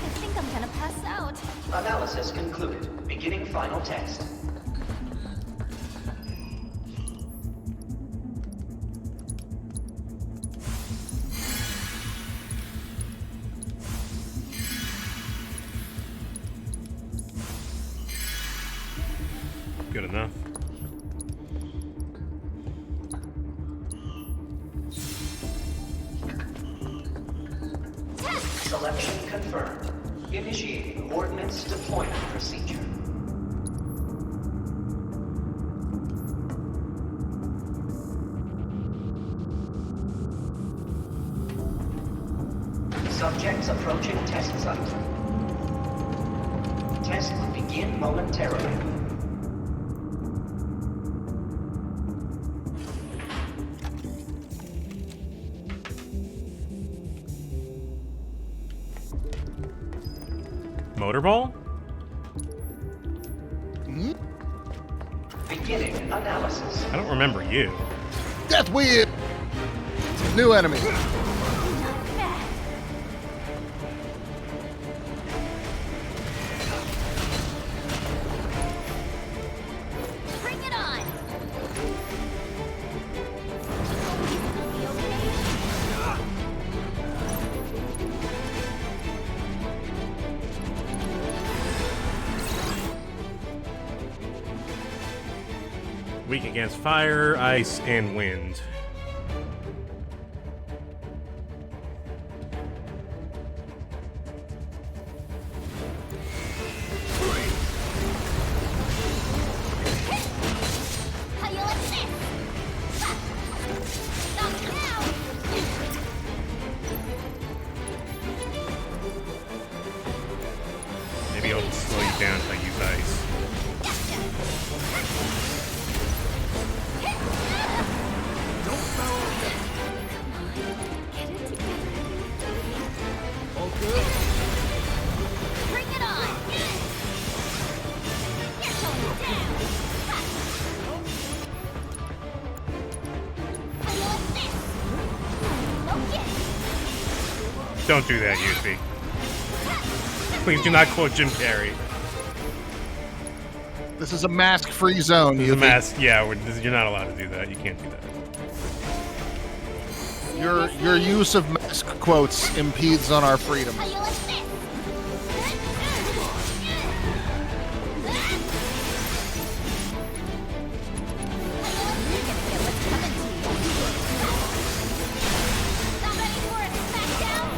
I think I'm gonna pass out. Analysis concluded. Beginning final test. Good enough. Selection confirmed. Initiating ordnance deployment procedure. Subjects approaching test site. Test will begin momentarily. Motorball? Beginning analysis. I don't remember you. Death Weird! New enemy. Bring it on. Be okay. Weak against fire, ice, and wind. How you like this? Stop now. Maybe I'll slow you down if I use ice. Bring it on. You're going down. How you like this? Okay. Don't do that, Yuffie. Please do not quote Jim Carrey. This is a mask-free zone. This is a mask. Yeah, you're not allowed to do that. You can't do that. Your use of mask quotes impedes on our freedom. How you like this? Not ready for it, Smackdown?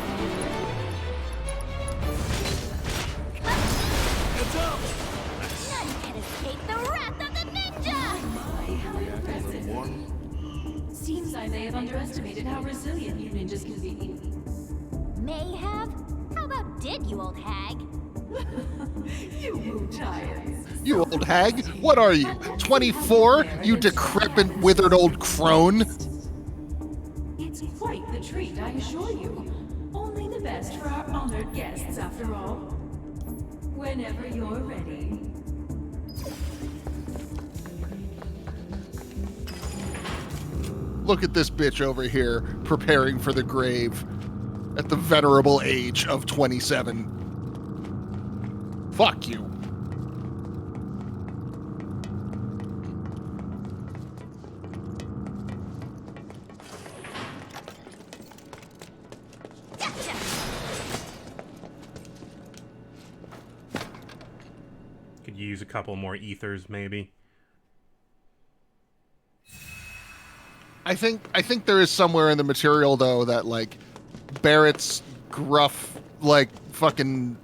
None can escape the wrath of the ninja! Seems I may have underestimated how resilient you ninjas can be. May have? How about did, you old hag? You Wu Giants. You old hag. What are you, 24? You decrepit, withered old crone. It's quite the treat, I assure you. Only the best for our honored guests, after all. Whenever you're ready. Look at this bitch over here, preparing for the grave at the venerable age of 27. Fuck you. Could use a couple more ethers, maybe. I think there is somewhere in the material though that like Barrett's gruff like fucking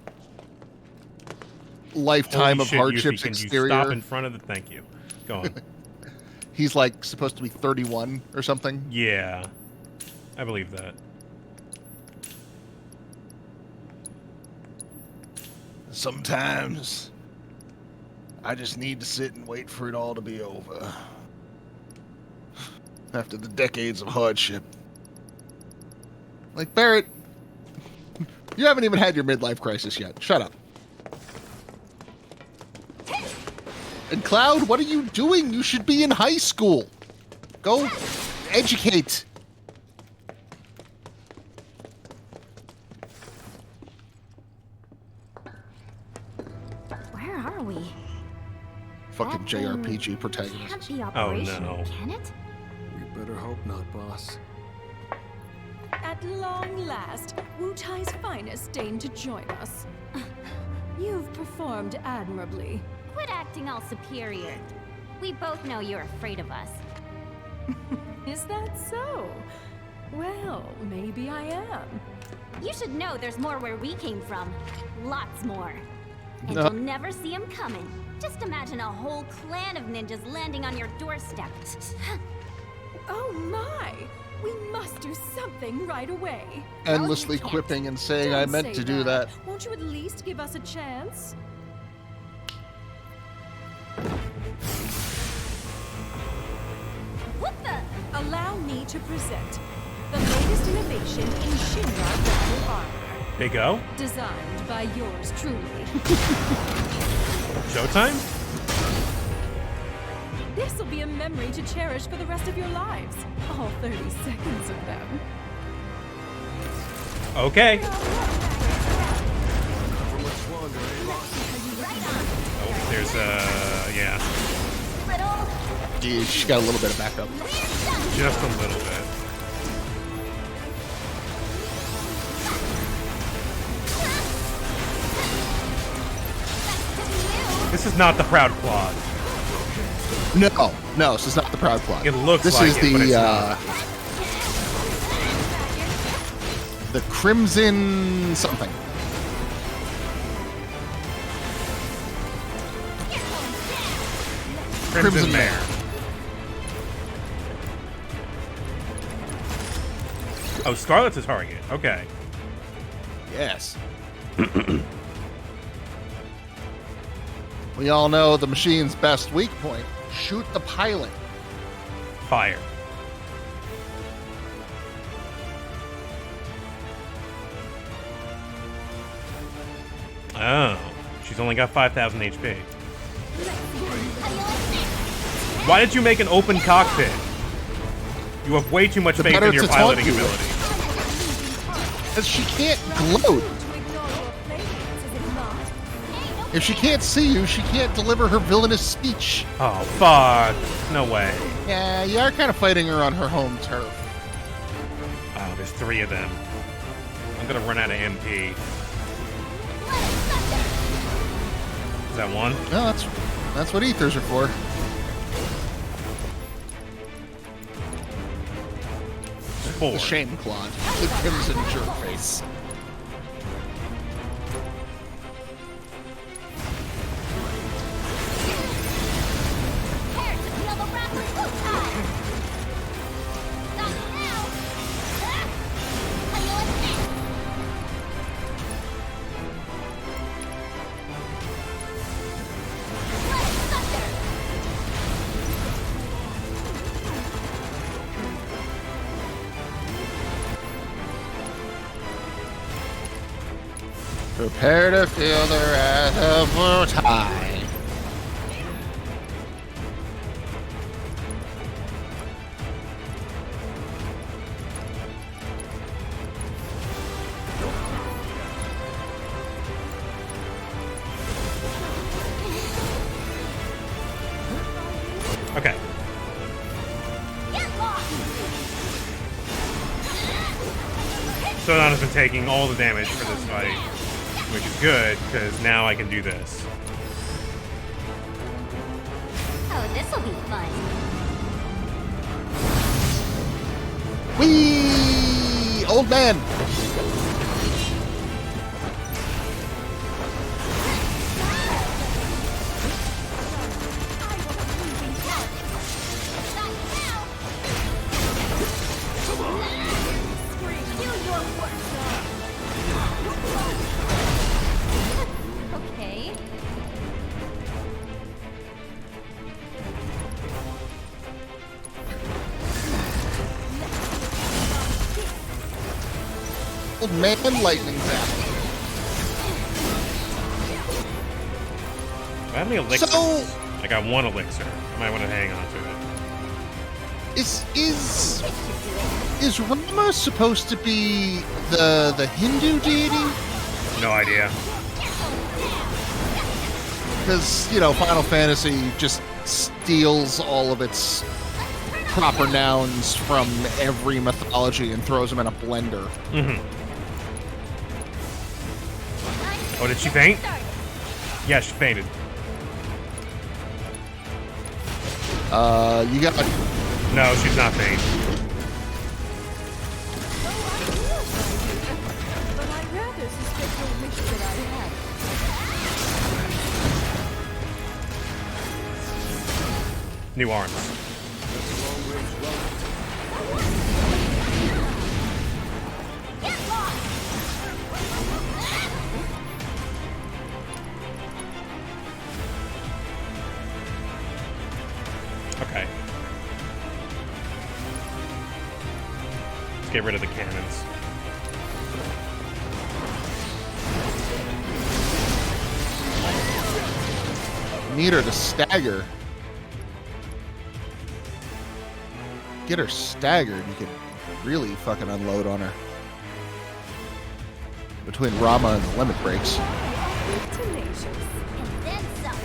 lifetime Holy of shit, hardships Yuffie, can exterior. you stop in front of the... Thank you. Go on. He's like supposed to be 31 or something. Yeah. I believe that. Sometimes I just need to sit and wait for it all to be over. After the decades of hardship. Like, Barrett, you haven't even had your midlife crisis yet. Shut up. And Cloud, what are you doing? You should be in high school. Go educate. Where are we? Fucking That thing JRPG protagonist. Can't be Oh, operational, no. can it? We better hope not, boss. At long last, Wu Tai's finest deigned to join us. You've performed admirably. Quit acting all superior. We both know you're afraid of us. Is that so? Well, maybe I am. You should know there's more where we came from. Lots more. And No. you'll never see them coming. Just imagine a whole clan of ninjas landing on your doorstep. Oh my! We must do something right away. Endlessly can't. quipping and saying Don't I meant say to do that. Won't you at least give us a chance? What the? Allow me to present the latest innovation in Shinra battle armor, They go? designed by yours truly. Showtime? This will be a memory to cherish for the rest of your lives. All 30 seconds of them. Okay. Never much longer, eh, boss? Oh, there's yeah. Little. Yeah, she got a little bit of backup. Just a little bit. This is not the Proud Claw. No, this is not the Proud Claw. It looks this like is it, the but it's not. the Crimson something. Crimson Mare. Mare. Oh, Scarlet's a target. Okay. Yes. We all know the machine's best weak point. Shoot the pilot. Fire. Oh. She's only got 5,000 HP. Why did you make an open cockpit? You have way too much faith better in your to taunt piloting you. ability. Because she can't gloat. If she can't see you, she can't deliver her villainous speech. Oh, fuck. No way. Yeah, you are kind of fighting her on her home turf. Oh, there's 3 of them. I'm gonna run out of MP. Is that one? No, that's what ethers are for. Four. The shame clod. The crimson jerk face. Prepare to feel the wrath of Wu Tai. Stop now. How you like this? Prepare to feel the wrath of Wutai. Okay. Sodan has been taking all the damage for this fight, which is good, because now I can do this. Oh, this'll be fun. Whee! Old man! Okay. Old man lightning zap. Do I have any elixirs? So- I got one elixir. I might want to hang on to it. Is Rama supposed to be the Hindu deity? No idea. Because, you know, Final Fantasy just steals all of its proper nouns from every mythology and throws them in a blender. Mm-hmm. Oh, did she faint? Yeah, she fainted. You got... No, she's not faint. But I rather suspect you'll wish that I had. New arms. Okay. Let's get rid of the cannons. Need her to stagger. Get her staggered, you can really fucking unload on her. Between Rama and the limit breaks. Tenacious. And then some.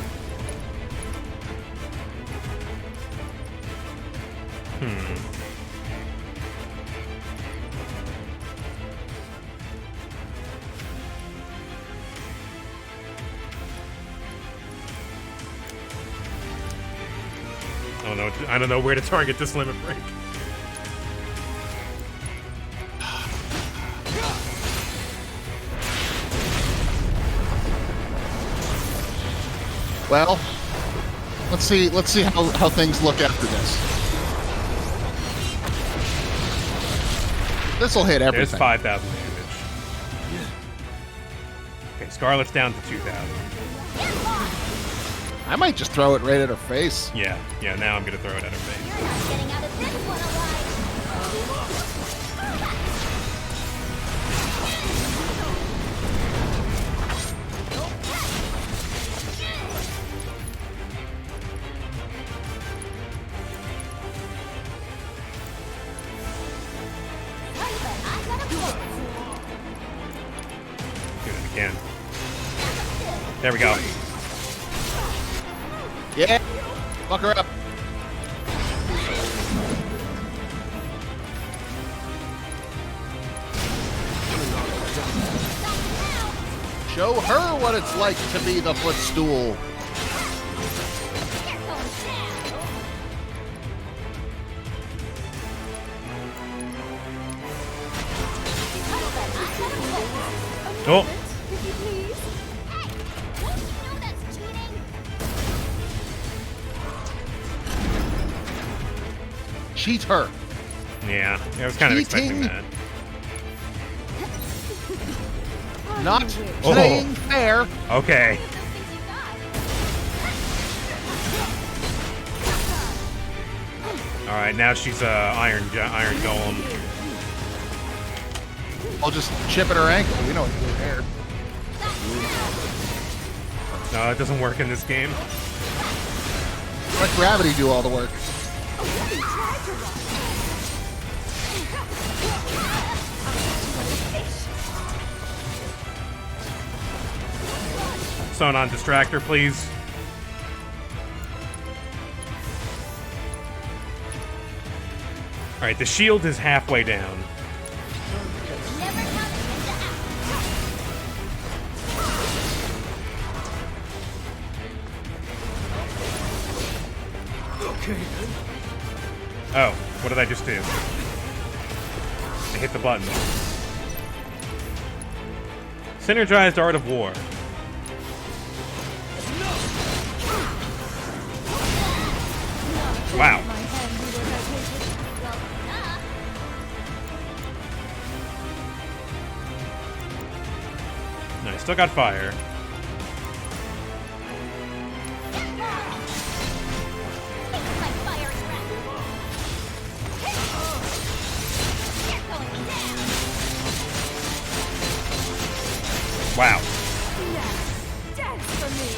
I don't know where to target this limit break. Well, let's see how things look after this. This'll hit everything. There's 5,000 damage. Okay, Scarlet's down to 2,000. I might just throw it right at her face. Yeah, now I'm gonna throw it at her face. You're not getting out of this one alive. I got a bullet. Do it again. There we go. Yeah. Fuck her up. Show her what it's like to be the footstool. Oh, If you please. Hey, don't you know that's cheating? Cheat her. yeah. I was kind of expecting Cheating. that. Not Oh. playing fair. Okay. Those things you got. All right, now she's iron golem. I'll just chip at her ankle. You know what to do there. No, it doesn't work in this game. Let gravity do all the work. Sonon distractor, please. Alright, the shield is halfway down. Oh, what did I just do? I hit the button. Synergized Art of War. Wow. No, I still got fire. Wow. Dance for me.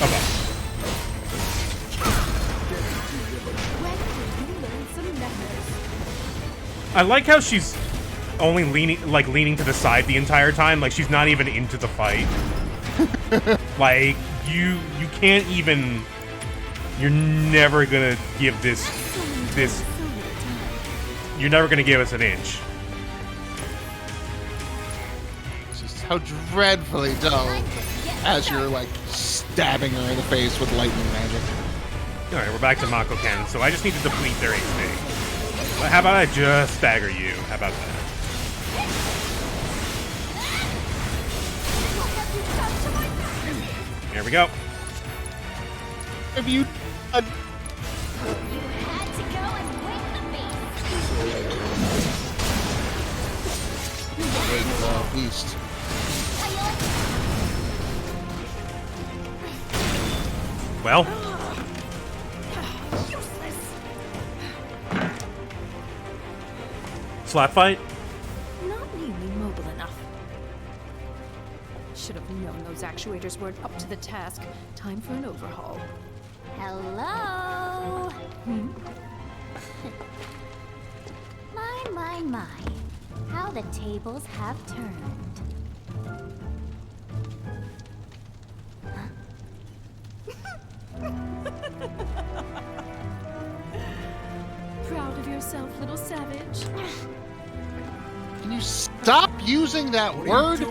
Okay. When will you learn some manners? I like how she's only leaning to the side the entire time. Like, she's not even into the fight. Like, you can't even... You're never gonna give this... You're never gonna give us an inch. How dreadfully dull as you're like stabbing her in the face with lightning magic. Alright, we're back to Mako Ken, so I just need to deplete their HP. But how about I just stagger you? How about that? Here we go. Have you You had to go and wake the beast. beast? Well. Slap fight? Not nearly mobile enough. Should have known those actuators weren't up to the task. Time for an overhaul. Hello. My. How the tables have turned. Proud of yourself, little savage. Can you stop using that word?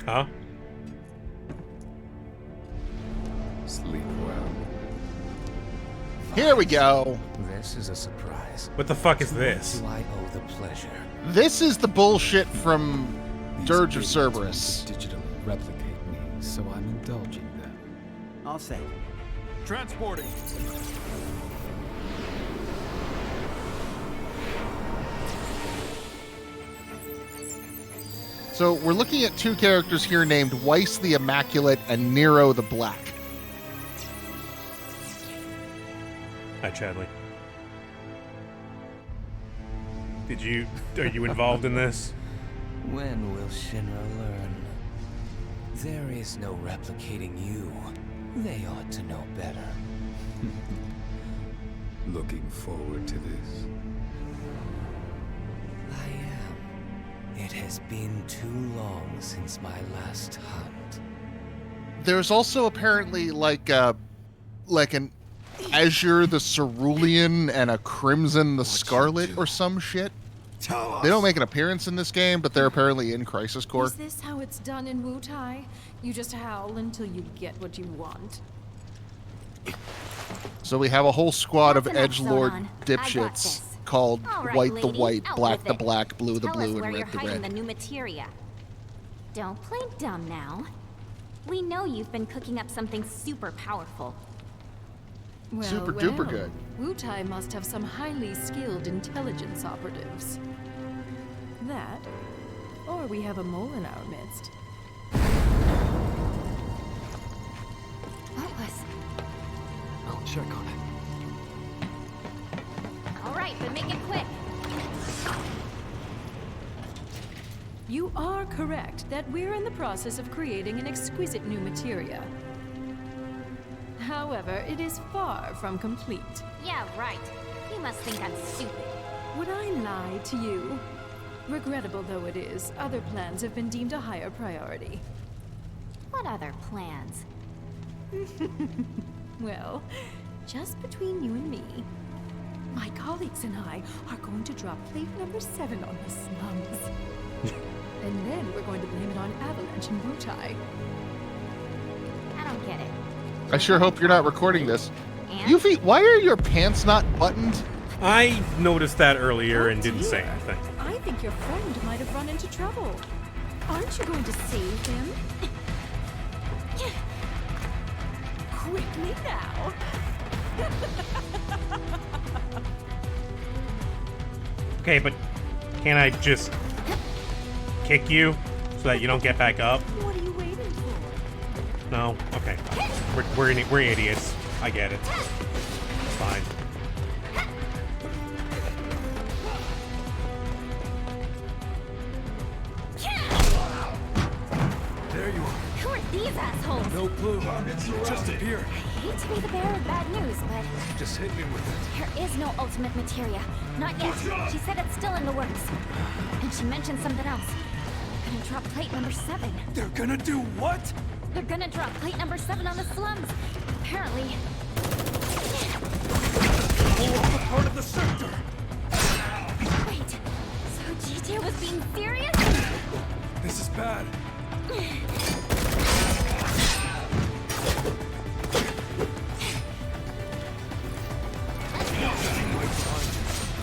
Huh? Sleep well. Here we go. This is a surprise. What the fuck is this? Do I owe the pleasure? This is the bullshit from Dirge of Cerberus. Digitally replicate me, so I'm indulging them. I'll say. Transporting. So we're looking at two characters here named Weiss the Immaculate and Nero the Black. Hi, Chadley. Are you involved in this? When will Shinra learn? There is no replicating you. They ought to know better. Looking forward to this. I am. It has been too long since my last hunt. There's also apparently like an Azure the Cerulean and a Crimson the Scarlet or some shit. They don't make an appearance in this game, but they're apparently in Crisis Core. Is this how it's done in Wu-Tai? You just howl until you get what you want. So we have a whole squad of That's enough, edgelord Sonon. I got dipshits this. called All right, White the lady, White, out Black with the it. Black, Blue the Tell us Blue, where and you're Red the hiding Red. the new materia. Don't play dumb now. We know you've been cooking up something super powerful. Well, Super duper good. Wutai must have some highly skilled intelligence operatives. That, or we have a mole in our midst. What was? I'll check on it. All right, but make it quick. You are correct that we're in the process of creating an exquisite new materia. However, it is far from complete. Yeah, right. You must think I'm stupid. Would I lie to you? Regrettable though it is, other plans have been deemed a higher priority. What other plans? Well, just between you and me, my colleagues and I are going to drop plate number 7 on the slums. And then we're going to blame it on Avalanche and Wutai. I don't get it. I sure hope you're not recording this. And? Yuffie, why are your pants not buttoned? I noticed that earlier and didn't say anything. I think your friend might have run into trouble. Aren't you going to save him? Quickly now. Okay, but can't I just kick you so that you don't get back up? What are you waiting for? No? Okay. We're idiots. I get it. It's fine. There you are. Who are these assholes? No clue. You just appeared. I hate to be the bearer of bad news, but Just hit me with it. there is no ultimate materia. Not yet. She said it's still in the works. And she mentioned something else. They're gonna drop plate number 7. They're gonna do what? They're gonna drop plate number 7 on the slums. Apparently. Blow up a part of the sector. Wait. So GJ was being serious? This is bad.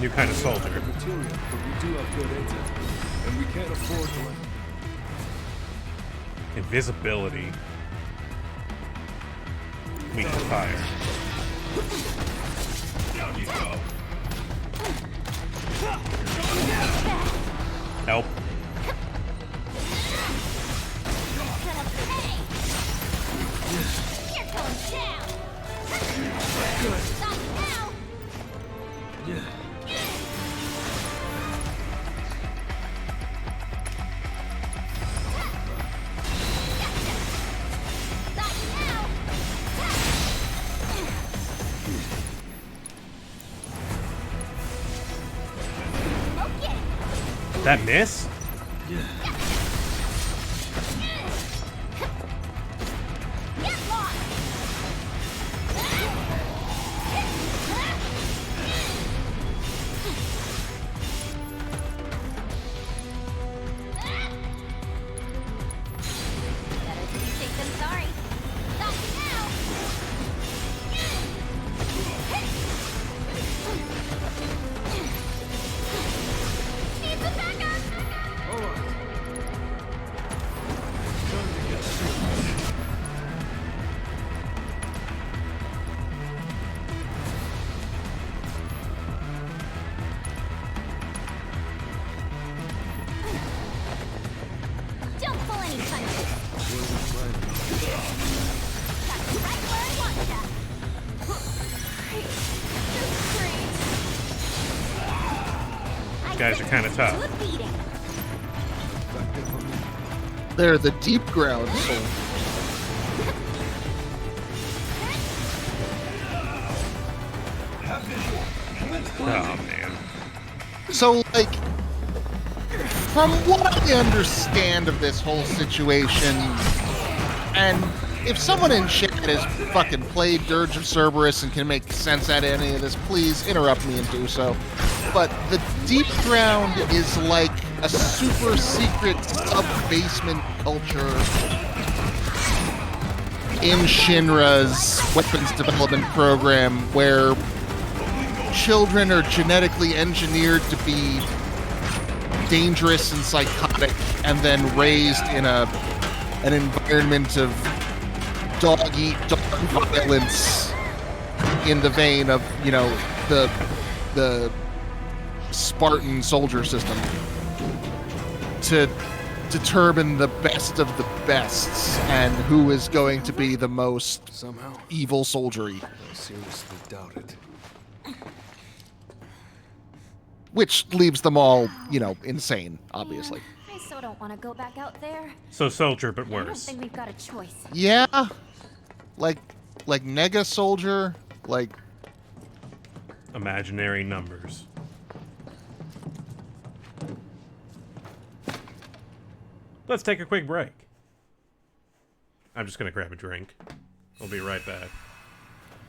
New kind of soldier. Material, but we do have good intel, and we can't afford to let. Invisibility. Weak to fire. Help. You're going down. Stop now. Stop now. Okay. That miss? Get lost. Better to be safe than sorry. Stop now. Need some backup. All right. Time to get serious. Don't pull any punches. What are we planning? Got you right where I want ya. Great. Just great. Guys are kind of tough. To a beating. Effective on me? They're the deep ground soul. Oh, man. So, like, from what I understand of this whole situation, and if someone in chat has fucking played Dirge of Cerberus and can make sense out of any of this, please interrupt me and do so. But the deep ground is like a super secret sub-basement culture in Shinra's weapons development program where children are genetically engineered to be dangerous and psychotic and then raised in a an environment of dog eat dog violence in the vein of, you know, the Spartan soldier system to determine the best of the bests and who is going to be the most evil soldiery. I seriously doubt it. Which leaves them all, you know, insane, obviously. I so don't want to go back out there. So soldier, but I don't worse. think we've got a choice. Yeah. Like Nega Soldier, like Imaginary numbers. Let's take a quick break. I'm just gonna grab a drink. We'll be right back.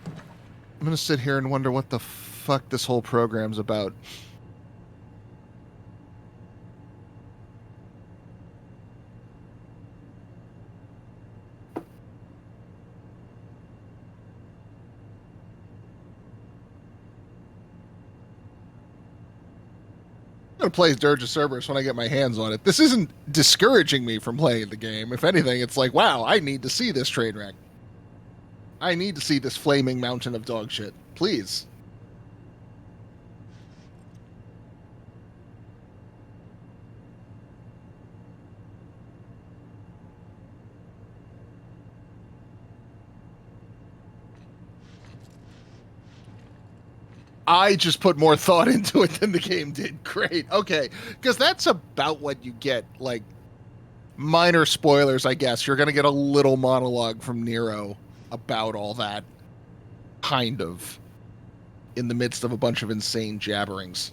I'm gonna sit here and wonder what the fuck this whole program's about. I'm gonna play Dirge of Cerberus when I get my hands on it. This isn't discouraging me from playing the game. If anything, it's like, wow, I need to see this train wreck. I need to see this flaming mountain of dog shit. Please. I just put more thought into it than the game did. Great. Okay. Because that's about what you get. Like, minor spoilers, I guess. You're going to get a little monologue from Nero about all that. Kind of. In the midst of a bunch of insane jabberings.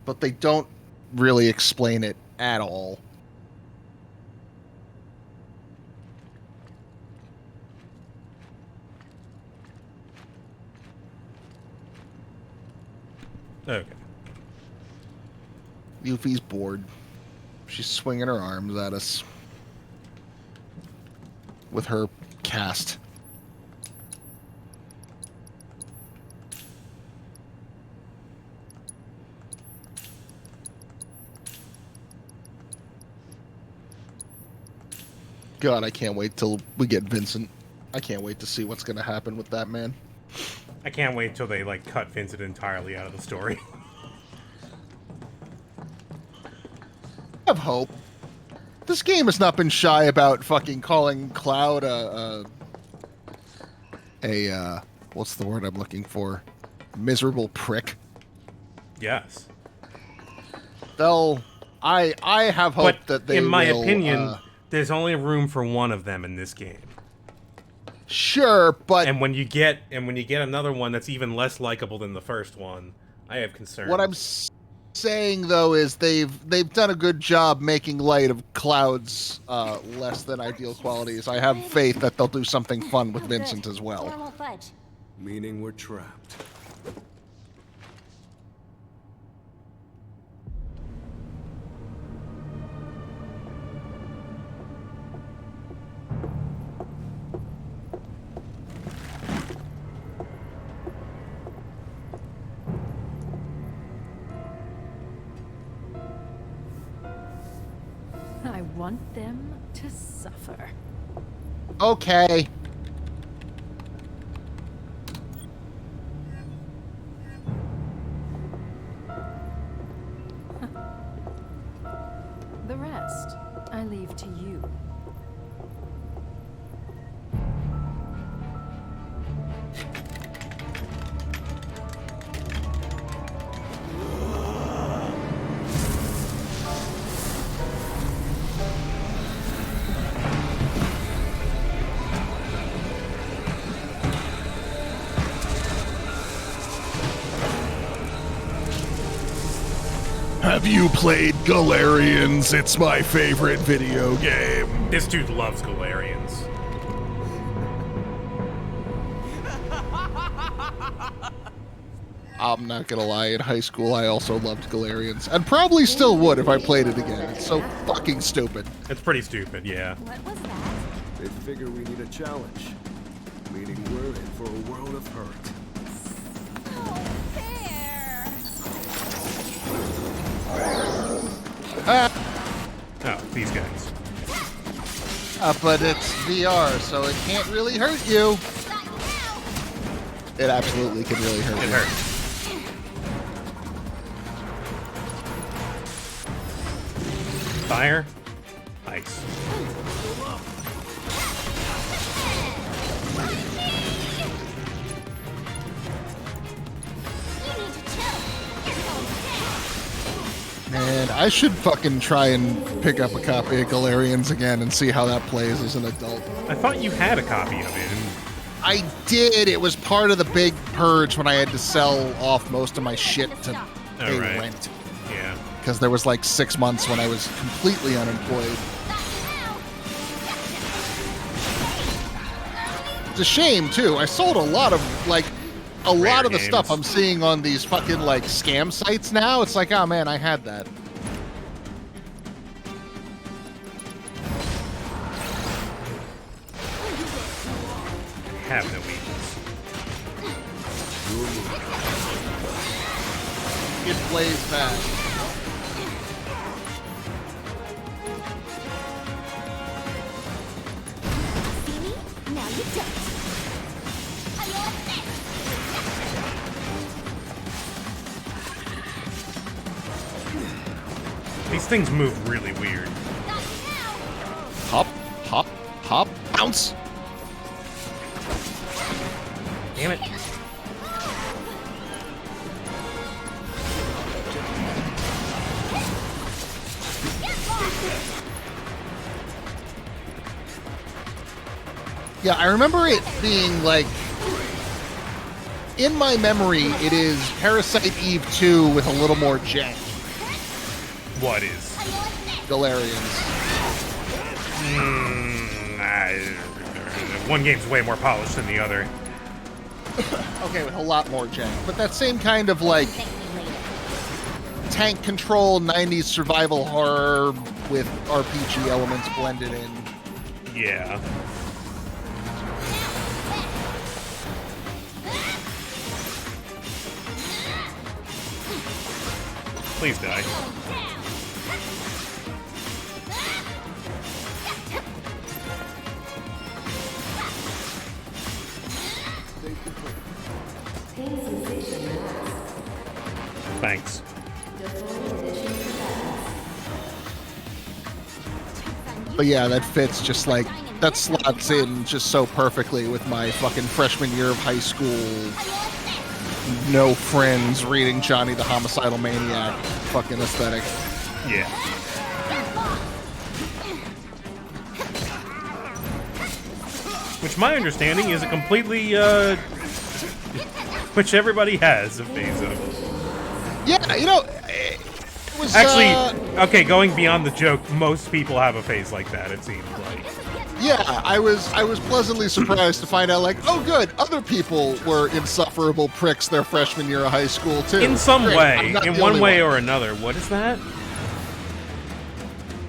But they don't really explain it at all. Okay. Yuffie's bored. She's swinging her arms at us. With her cast. God, I can't wait till we get Vincent. I can't wait to see what's going to happen with that man. I can't wait till they, like, cut Vincent entirely out of the story. I have hope. This game has not been shy about fucking calling Cloud a what's the word I'm looking for? Miserable prick. Yes. I have hope that they in my will, opinion, there's only room for one of them in this game. Sure, but and when you get another one that's even less likable than the first one, I have concerns. What I'm saying though is they've done a good job making light of Cloud's less than ideal qualities. I have faith that they'll do something fun with Vincent as well. I won't budge. Meaning we're trapped. I want them to suffer. Okay. The rest, I leave to you. Have you played Galarians? It's my favorite video game. This dude loves Galarians. I'm not gonna lie, in high school I also loved Galarians. And probably still would if I played it again. It's so fucking stupid. It's pretty stupid, yeah. What was that? They figure we need a challenge. Meaning we're in for a world of hurt. Oh, fair. Oh, these guys. But it's VR, so it can't really hurt you. It absolutely can really hurt you. It hurts. Fire. Ice. Man, I should fucking try and pick up a copy of Galarians again and see how that plays as an adult. I thought you had a copy of it. I did. It was part of the big purge when I had to sell off most of my shit to pay rent. Yeah. Because there was like 6 months when I was completely unemployed. It's a shame too. I sold a lot of a lot of the stuff I'm seeing on these fucking like scam sites now. It's like, oh man, I had that. Have no weakness. It plays fast. See me? Now you don't. These things move really weird. Hop, hop, hop, bounce. Damn it. Yeah, I remember it being like, in my memory, it is Parasite Eve 2 with a little more jank. What is? Galarians. One game's way more polished than the other. Okay, with a lot more jank. But that same kind of like tank control 90s survival horror with RPG elements blended in. Yeah. Please die. Thanks. But yeah, that fits just like, that slots in just so perfectly with my fucking freshman year of high school, no friends, reading Johnny the Homicidal Maniac fucking aesthetic. Yeah. Which my understanding is a completely, which everybody has a phase of. Yeah, you know, it was... Actually, okay, going beyond the joke, most people have a phase like that, it seems like. Yeah, I was pleasantly surprised to find out, like, oh good, other people were insufferable pricks their freshman year of high school, too. In some Great, way, in one way one. or another. What is that?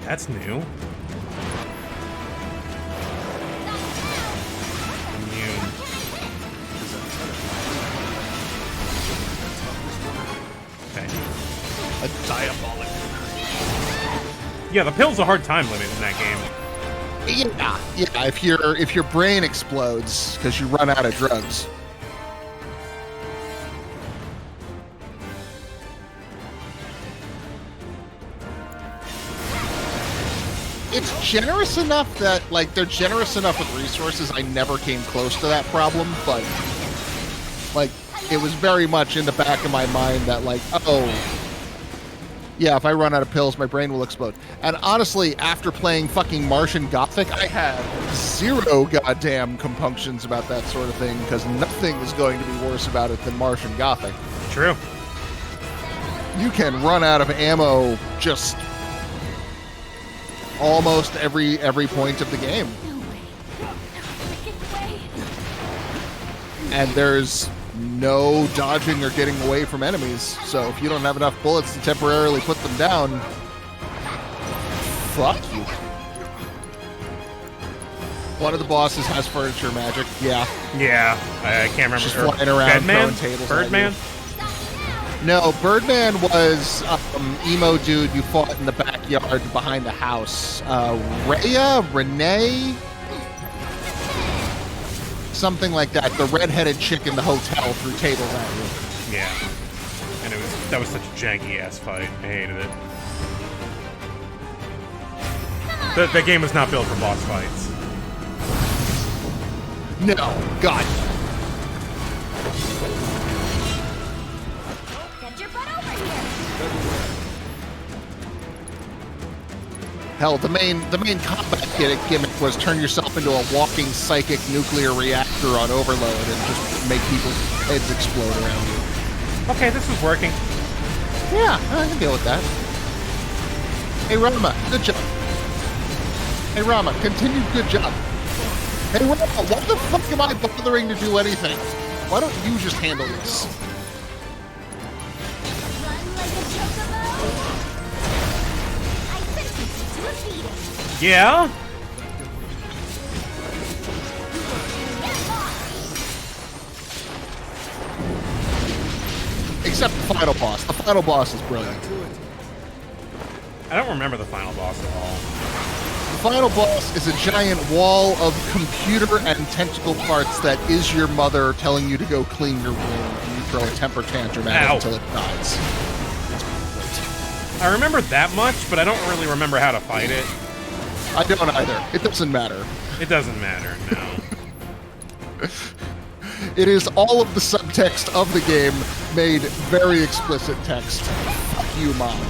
That's new. Immune. Okay. A diabolic. Yeah, the pill's a hard time limit in that game. Yeah, if your brain explodes because you run out of drugs. It's generous enough that, like, they're generous enough with resources. I never came close to that problem, but, like, it was very much in the back of my mind that, like, oh, yeah, if I run out of pills, my brain will explode. And honestly, after playing fucking Martian Gothic, I have zero goddamn compunctions about that sort of thing, because nothing is going to be worse about it than Martian Gothic. True. You can run out of ammo just almost every point of the game. And there's no dodging or getting away from enemies. So if you don't have enough bullets to temporarily put them down, fuck you. One of the bosses has furniture magic. Yeah. Yeah, I can't remember. Just flying around, Bedman? throwing tables. Birdman? No, Birdman was emo dude you fought in the backyard behind the house. Renee? Something like that. The redheaded chick in the hotel threw tables at you. Yeah. And that was such a janky ass fight. I hated it. The game was not built for boss fights. No, God. Get your butt over here. Hell, the main combat gimmick was turn yourself into a walking psychic nuclear reactor on overload and just make people's heads explode around you. Okay, this is working. Yeah, I can deal with that. Hey, Rama, good job. Hey, Rama, continued good job. Hey, Rama, why the fuck am I bothering to do anything? Why don't you just handle this? Run like a chocobo. I sentence you to a beating. Yeah? Except the final boss. The final boss is brilliant. I don't remember the final boss at all. The final boss is a giant wall of computer and tentacle parts that is your mother telling you to go clean your room, and you throw a temper tantrum at it until it dies. I remember that much, but I don't really remember how to fight it. I don't either. It doesn't matter. It doesn't matter, no. It is all of the subtext of the game made very explicit text. Fuck you, Mom.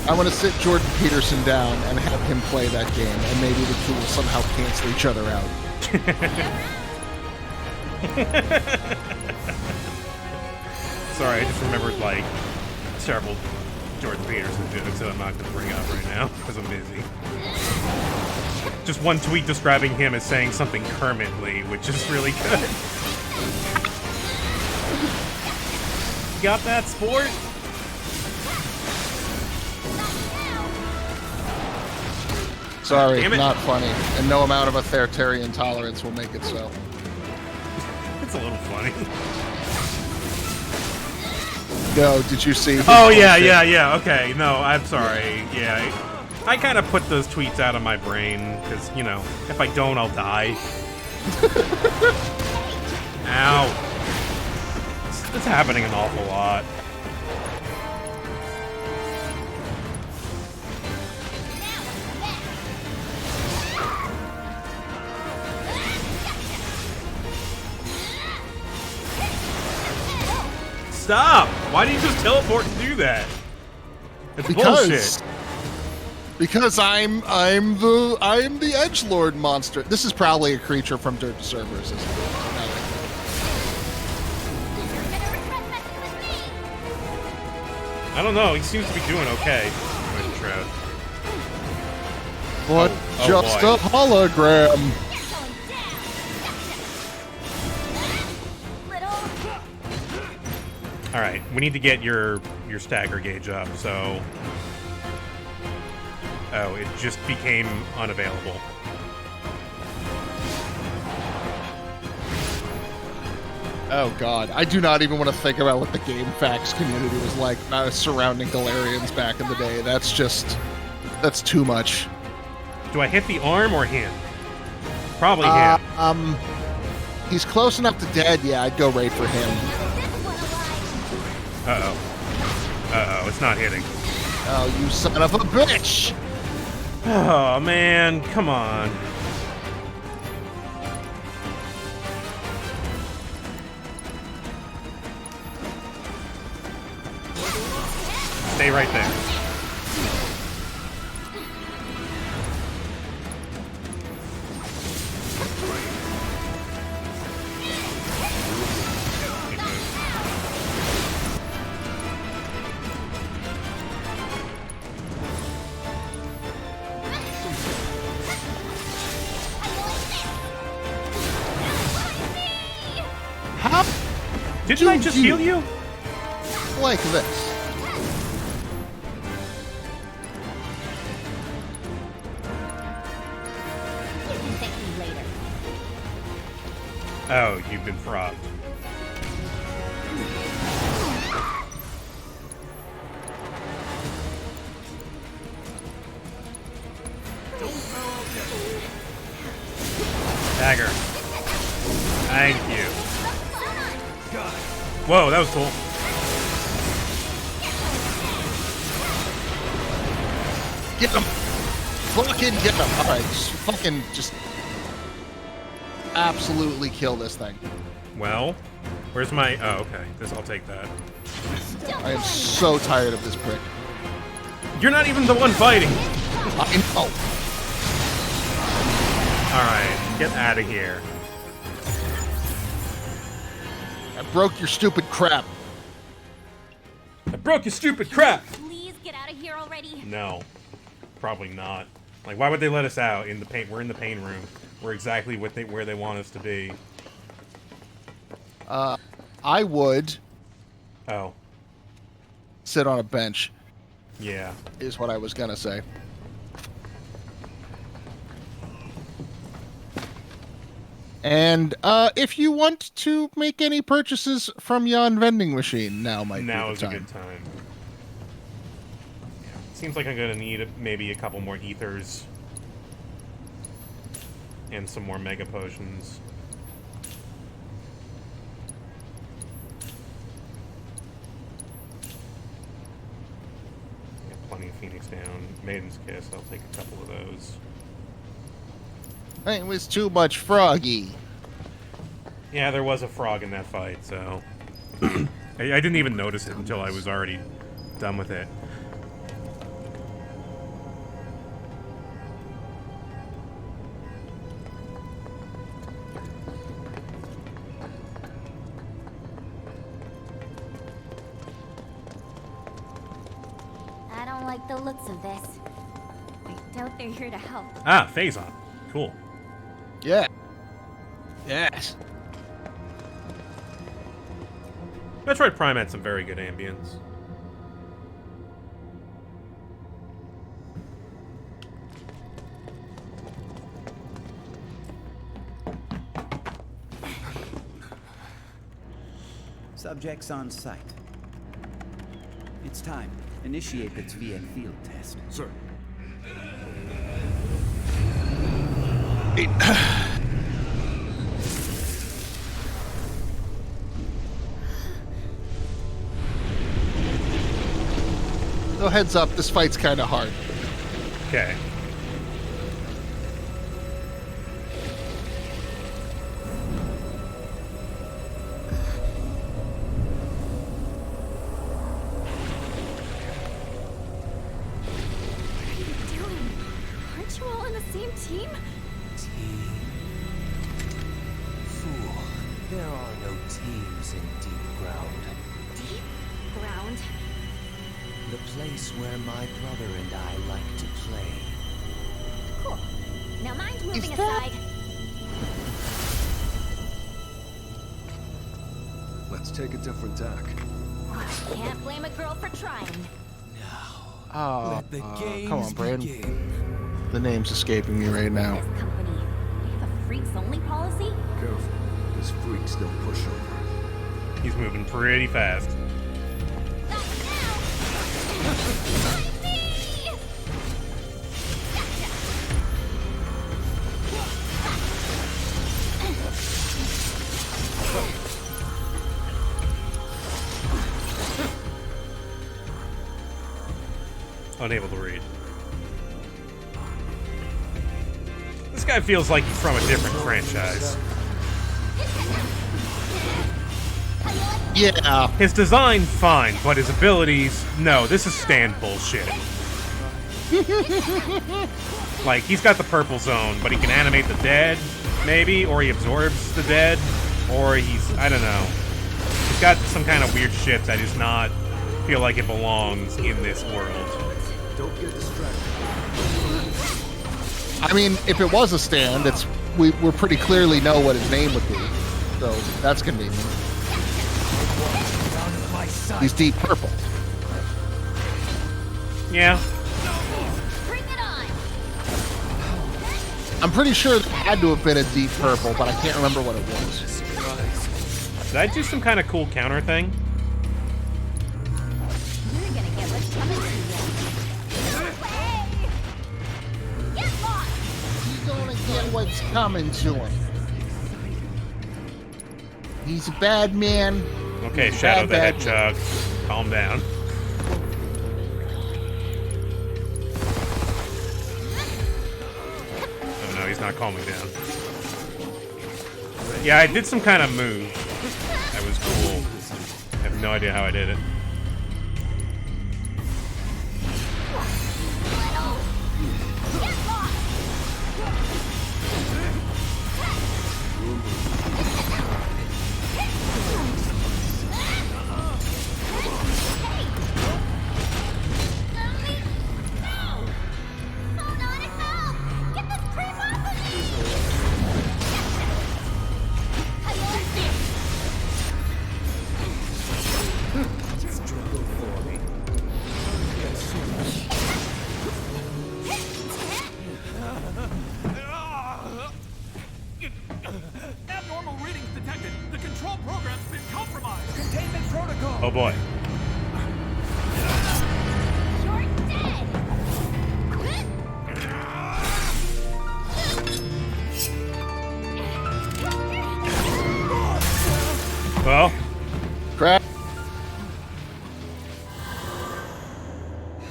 I want to sit Jordan Peterson down and have him play that game, and maybe the two will somehow cancel each other out. Sorry, I just remembered, like, several Jordan Peterson jokes that I'm not going to bring up right now, because I'm busy. Just one tweet describing him as saying something Kermitly, which is really good. Got that, sport? Sorry, not funny. And no amount of authoritarian tolerance will make it so. It's a little funny. No, did you see? Oh, yeah, okay. No, I'm sorry. Yeah, I kind of put those tweets out of my brain, because, you know, if I don't, I'll die. Ow. It's happening an awful lot. Stop! Why do you just teleport and do that? It's bullshit. Because I'm the edgelord monster. This is probably a creature from Dirt to Cerberus, isn't it? I don't know. He seems to be doing okay. But just a hologram. All right, we need to get your stagger gauge up. So, oh, it just became unavailable. Oh god, I do not even want to think about what the GameFAQs community was like surrounding Galarians back in the day. That's too much. Do I hit the arm or him? Probably him. He's close enough to dead. Yeah, I'd go right for him. Uh-oh, it's not hitting. Oh, you son of a bitch! Oh, man, come on. Stay right there. How? Didn't I just heal you? Like this. Oh, you've been frogged. Dagger. Thank you. Whoa, that was cool. Get him! Fucking get him! Alright, just absolutely kill this thing. Well, where's my... Oh, okay. I'll take that. I am so tired of this prick. You're not even the one fighting! I know! Alright, get out of here. I broke your stupid crap. I broke your stupid crap! Please get out of here already. No. Probably not. Like, why would they let us out in the paint? We're in the paint room. We're exactly where they want us to be. I would Oh. sit on a bench, Yeah. is what I was gonna say. And if you want to make any purchases from yon vending machine, now might Now be is the a time. good time. Yeah. Seems like I'm gonna need maybe a couple more ethers. And some more mega potions. Got plenty of Phoenix down. Maiden's Kiss, I'll take a couple of those. It was too much froggy. Yeah, there was a frog in that fight, so... I didn't even notice it until I was already done with it. I don't like the looks of this. I doubt they're here to help. Ah, Phazon. Cool. Yeah. Yes. Metroid Prime had some very good ambience. Subjects on site. It's time. Initiate its VII field test. Sir. So heads up, this fight's kind of hard. Okay. What are you doing? Aren't you all on the same team? Team? Fool. There are no teams in deep ground. Deep ground. The place where my brother and I like to play. Cool. Now mind moving that- aside. Let's take a different tack. Can't blame a girl for trying. Now, let the games come on, Brandon. begin. The name's escaping me right now. This company, they have a freaks only policy? Careful. This freak's no pushover. He's moving pretty fast. Not now! On me! Unable to read. This guy feels like he's from a different franchise. Yeah. His design, fine, but his abilities, no, this is stand bullshit. Like, he's got the purple zone, but he can animate the dead, maybe, or he absorbs the dead, or he's, I don't know. He's got some kind of weird shit that does not feel like it belongs in this world. Don't get distracted. I mean, if it was a stand, we pretty clearly know what his name would be. So that's convenient. He's deep purple. Yeah. Bring it on! I'm pretty sure it had to have been a deep purple, but I can't remember what it was. Did I do some kind of cool counter thing? You're gonna get what's coming to you. No way! Get lost! He's gonna get what's coming to him. He's a bad man. Okay, He's a Shadow the bad Hedgehog. Calm down. Oh no, he's not calming down. Yeah, I did some kind of move. That was cool. I have no idea how I did it. Abnormal readings detected. The control program's been compromised. Containment protocol. Oh boy. You're dead! Well, Crap.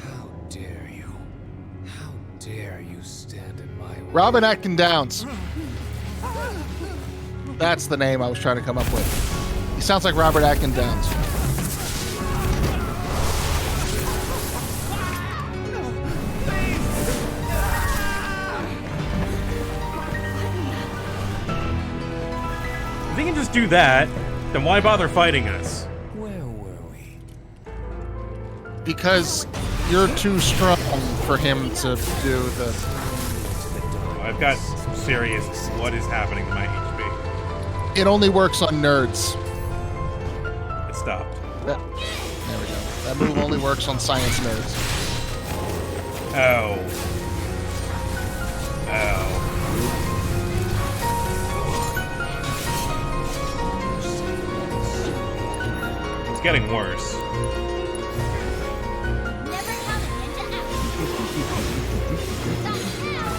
How dare you? How dare you stand in my way? Robin Atkin Downs. That's the name I was trying to come up with. He sounds like Robert Atkin Downs. if he can just do that, then why bother fighting us? Where were we? Because you're too strong for him to do the... I've got serious what is happening to my HP. It only works on nerds. It stopped. There we go. That move only works on science nerds. Oh. Oh. It's getting worse. Never count a ninja out. Not now!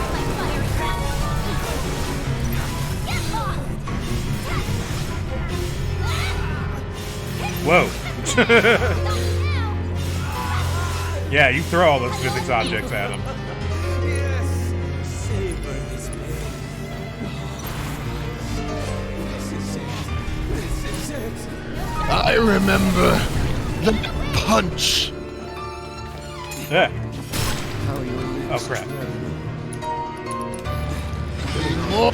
My fiery breath. Get lost! Whoa. Not now! Yeah, you throw all those physics objects at him. I remember the punch. Yeah. Oh crap. Oh.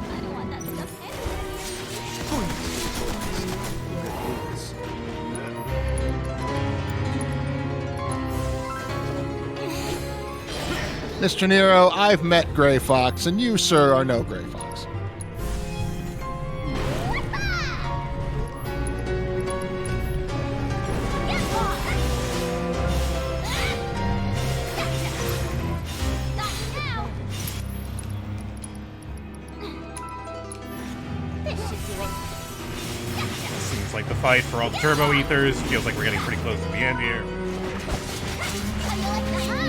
I don't want that stuff Mr. Nero, I've met Gray Fox, and you, sir, are no Gray Fox. Seems like the fight for all the turbo ethers. Feels like we're getting pretty close to the end here.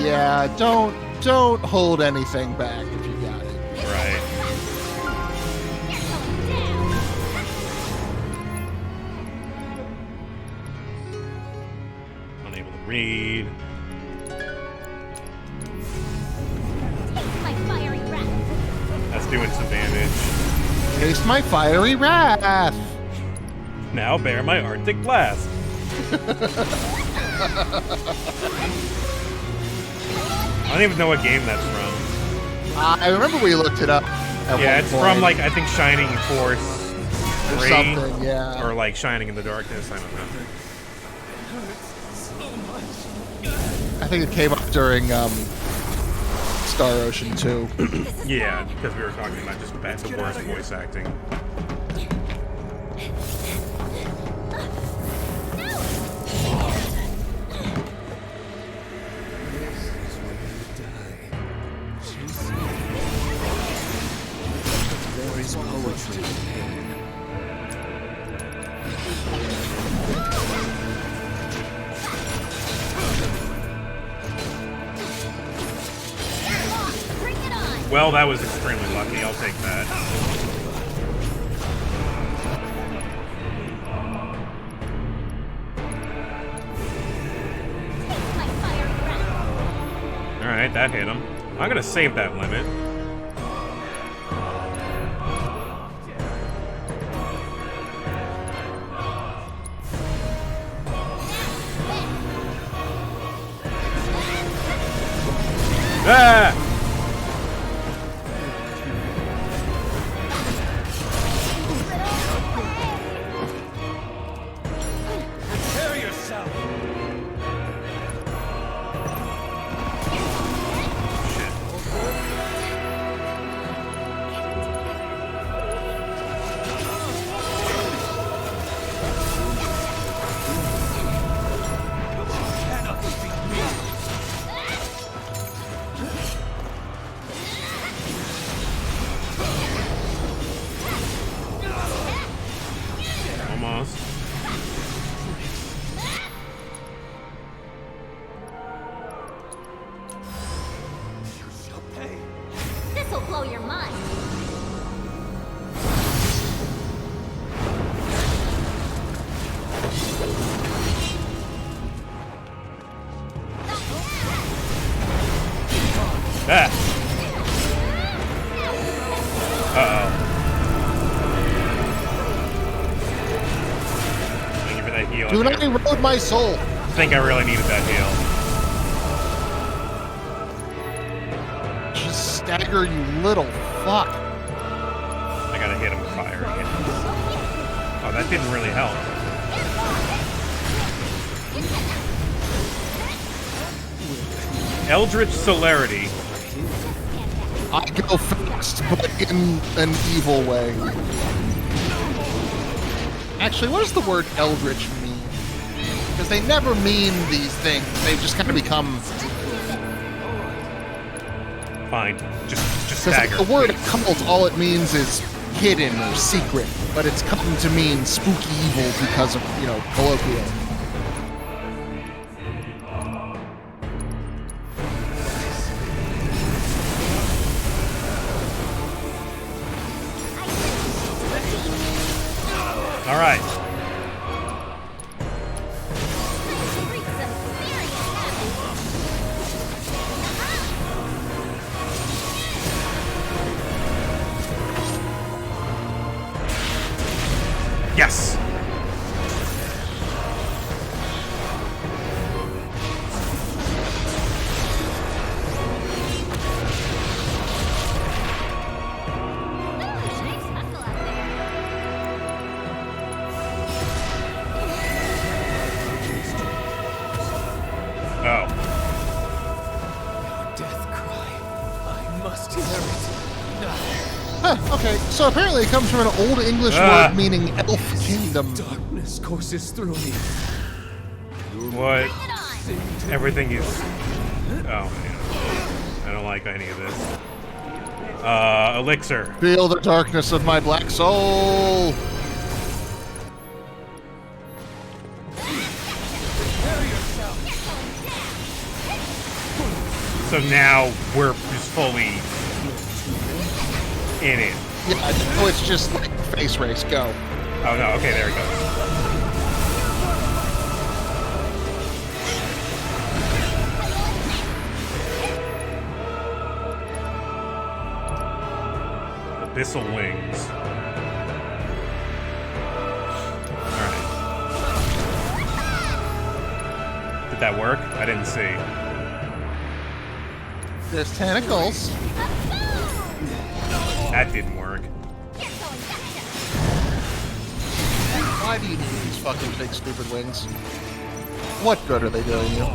Yeah, don't hold anything back if you got it. Right. Unable to read. my fiery breath. That's doing some damage. Taste my fiery wrath. Now bear my Arctic blast. I don't even know what game that's from. I remember we looked it up. Yeah, it's from like I think Shining Force 3 or something. Yeah, or like Shining in the Darkness. I don't know. I think it came up during Star Ocean 2. Yeah, because we were talking about just the worst voice acting. No! There's poetry in pain. Bring it on! Well, that was extremely lucky. I'll take that. Taste my fiery breath! Alright, that hit him. I'm gonna save that limit. Ah! Prepare yourself. Almost. This'll blow your mind! Ah! Uh-oh. Thank you for that heal. Do not erode my soul. I think I really needed that heal. Just stagger, you little fuck. I gotta hit him with fire again. Oh, that didn't really help. Eldritch Celerity. I go fast, but in an evil way. Actually, what does the word eldritch mean? Because they never mean these things. They just kind of become... Fine. Just Because stagger. the word cult, all it means is hidden or secret, but it's come to mean spooky evil because of, you know, colloquial. All right. Wreak some serious Yes. Oh. Death cry. I must hear it. Huh, okay, so apparently it comes from an Old English word meaning elf kingdom. Darkness courses through me. What? Everything is... Oh, man. I don't like any of this. Elixir. Feel the darkness of my black soul. So now we're just fully in it. Yeah, no, it's just like face race, go. Oh no, okay, there it goes. Abyssal wings. Alright. Did that work? I didn't see. There's tentacles. That didn't work. Why do you need these fucking big stupid wings? What good are they doing you?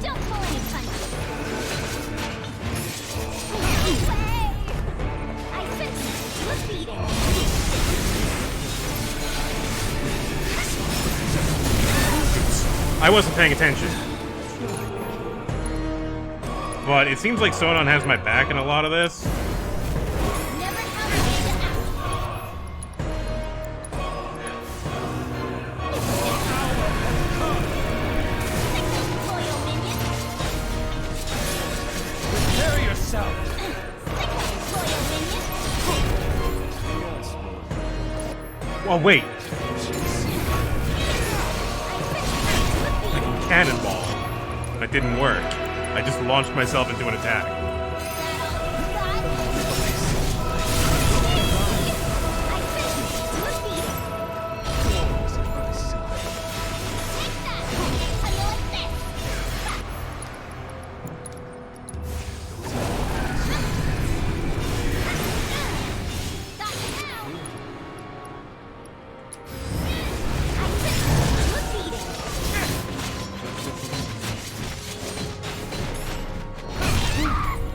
Don't pull any punches. I sense you. Let's beat it. I wasn't paying attention. But it seems like Sonon has my back in a lot of this. Never hesitate to act. Signal, loyal minion. Prepare yourself. Signal, loyal minion. Well, wait. Cannonball. That didn't work. I just launched myself into an attack.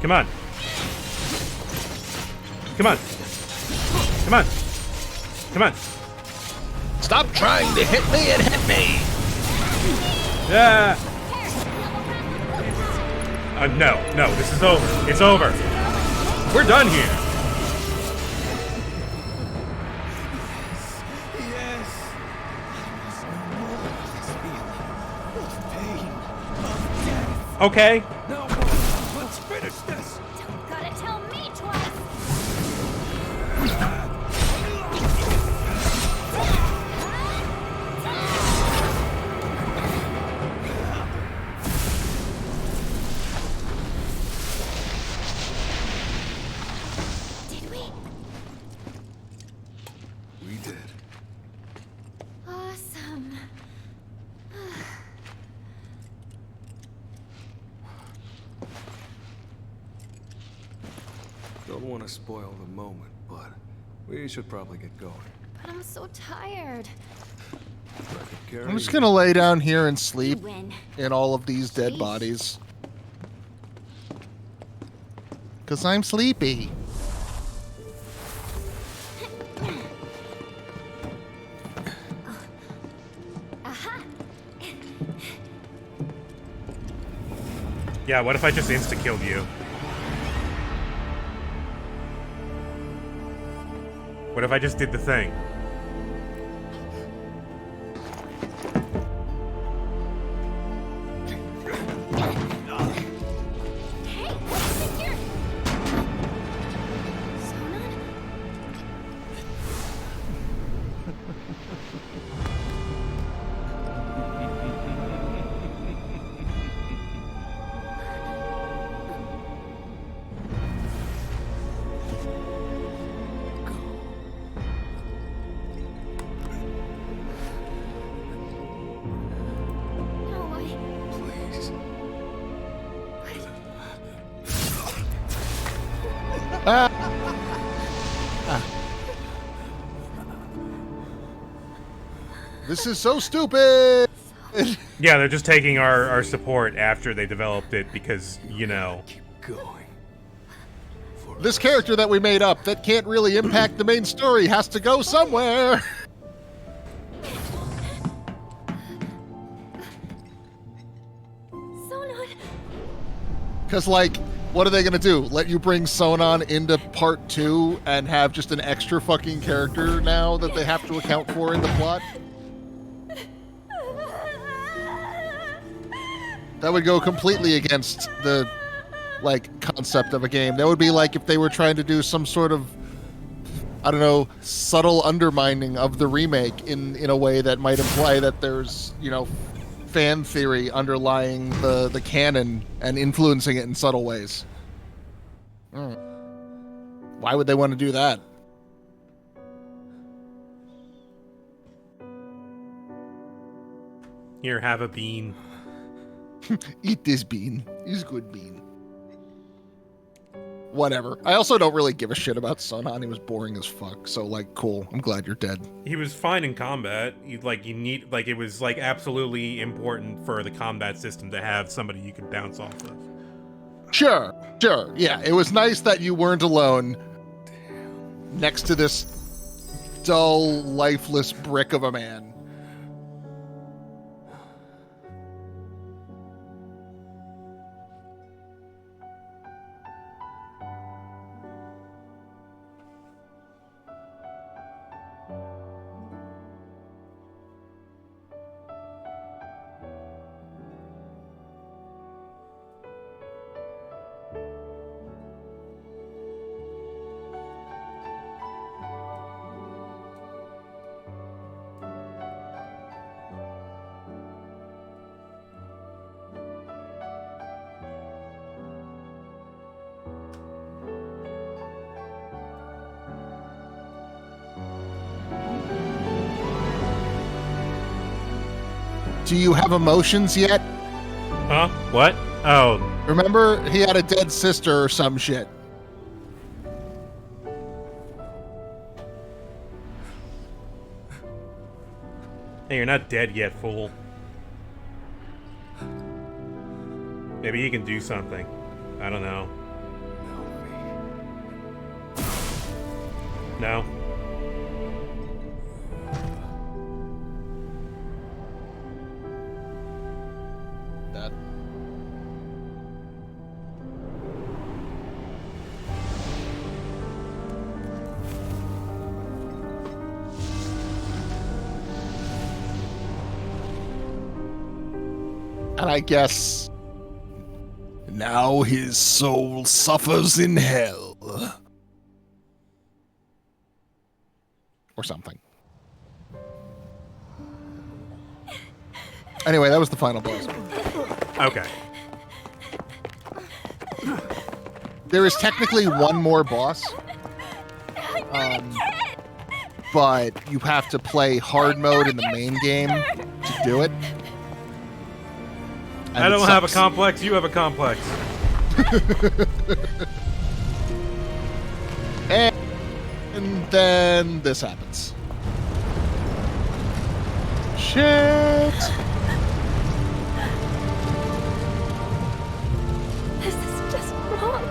Come on. Come on. Come on. Come on. Stop trying to hit me and hit me! Yeah. No, this is over. It's over. We're done here. Okay. Let's finish this. Gotta tell me twice. Did we? We did. Awesome. Don't want to spoil the moment, but we should probably get going. But I'm so tired. I'm just gonna lay down here and You sleep win. in all of these dead Jeez. bodies. 'Cause I'm sleepy. Aha! Yeah, what if I just insta-killed you? What if I just did the thing? Hey, what is it here? Sonon? No, Please. This is so stupid! Yeah, they're just taking our support after they developed it because, you know. Keep going. This character that we made up that can't really impact the main story has to go somewhere! Sonon! Because, like, what are they gonna do? Let you bring Sonon into part 2 and have just an extra fucking character now that they have to account for in the plot? That would go completely against the, like, concept of a game. That would be like if they were trying to do some sort of, I don't know, subtle undermining of the remake in a way that might imply that there's, you know, fan theory underlying the canon and influencing it in subtle ways. Why would they want to do that? Here, have a bean. Eat this bean. It's good bean. Whatever. I also don't really give a shit about Sonon. He was boring as fuck. So, like, cool. I'm glad you're dead. He was fine in combat. It was like absolutely important for the combat system to have somebody you could bounce off of. Sure. Yeah, it was nice that you weren't alone next to this dull, lifeless brick of a man. Do you have emotions yet? Huh? What? Oh. Remember, he had a dead sister or some shit. Hey, you're not dead yet, fool. Maybe he can do something. I don't know. No? That. And I guess now his soul suffers in hell. Or something. Anyway, that was the final boss. Okay. There is technically one more boss. But you have to play hard mode in the main game to do it. And I don't it have a sucks. complex, you have a complex. And then this happens. Shit! This is just wrong.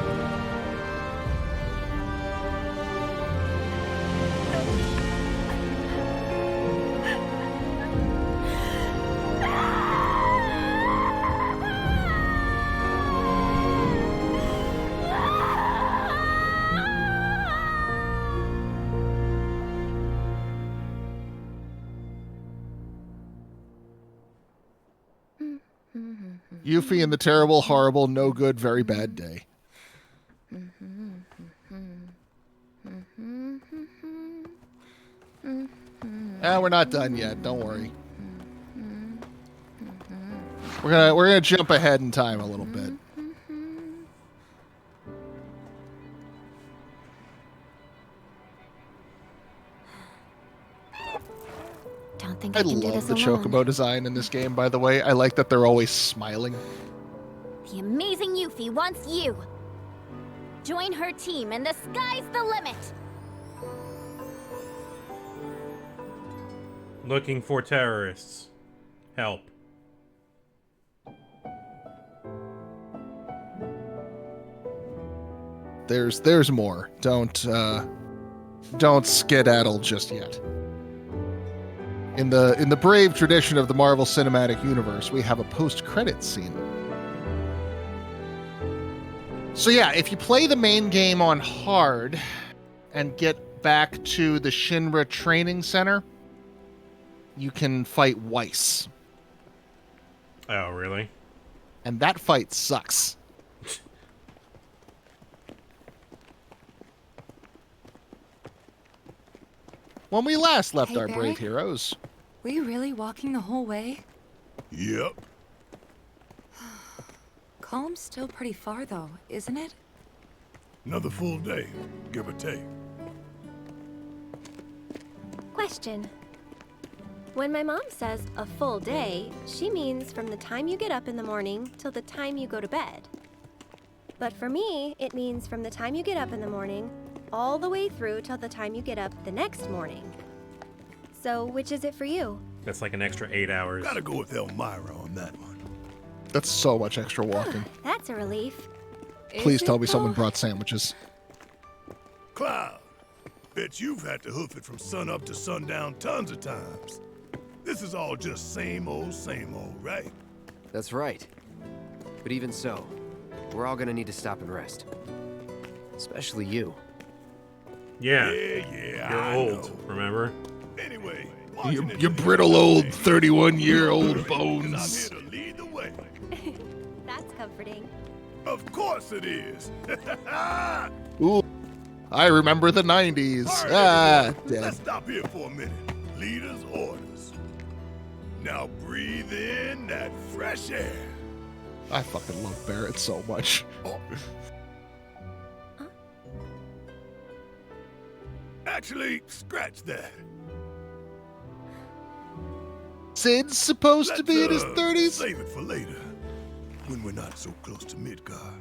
Yuffie and the terrible, horrible, no good, very bad day. We're not done yet. Don't worry. We're gonna jump ahead in time a little bit. Don't think I I can do love this the alone. chocobo design in this game, by the way. I like that they're always smiling. The amazing Yuffie wants you. Join her team and the sky's the limit. Looking for terrorists. Help. There's more. Don't skedaddle just yet. In the brave tradition of the Marvel Cinematic Universe, we have a post-credits scene. So yeah, if you play the main game on hard and get back to the Shinra Training Center, you can fight Weiss. Oh, really? And that fight sucks. When we last left Hey, our brave Barrick? heroes. Were you really walking the whole way? Yep. Calm's still pretty far, though, isn't it? Another full day, give or take. Question. When my mom says a full day, she means from the time you get up in the morning till the time you go to bed. But for me, it means from the time you get up in the morning all the way through till the time you get up the next morning. So, which is it for you? That's like an extra 8 hours. Gotta go with Elmira on that one. That's so much extra walking. That's a relief. Please tell me someone brought sandwiches. Cloud, bet you've had to hoof it from sunup to sundown tons of times. This is all just same old, right? That's right. But even so, we're all gonna need to stop and rest. Especially you. Yeah. Yeah, You're I old, know. remember? Anyway, You brittle old 31-year-old bones. I'm here to lead the way. That's comforting. Of course it is. Ooh, I remember the 90s. Dead. Let's stop here for a minute. Leader's orders. Now breathe in that fresh air. I fucking love Barrett so much. Actually, scratch that. Sid's supposed to be in his 30s? Save it for later, when we're not so close to Midgar.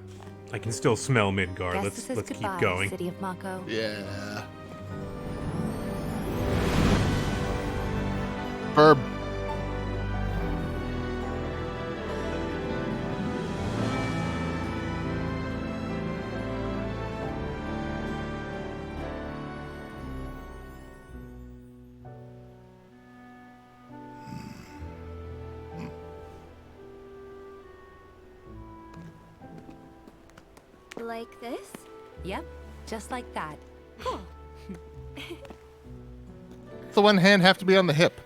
I can still smell Midgar. Guess Let's this is keep goodbye, going. City of Mako. Yeah. Verb. Like this? Yep, just like that. Cool. The one hand have to be on the hip.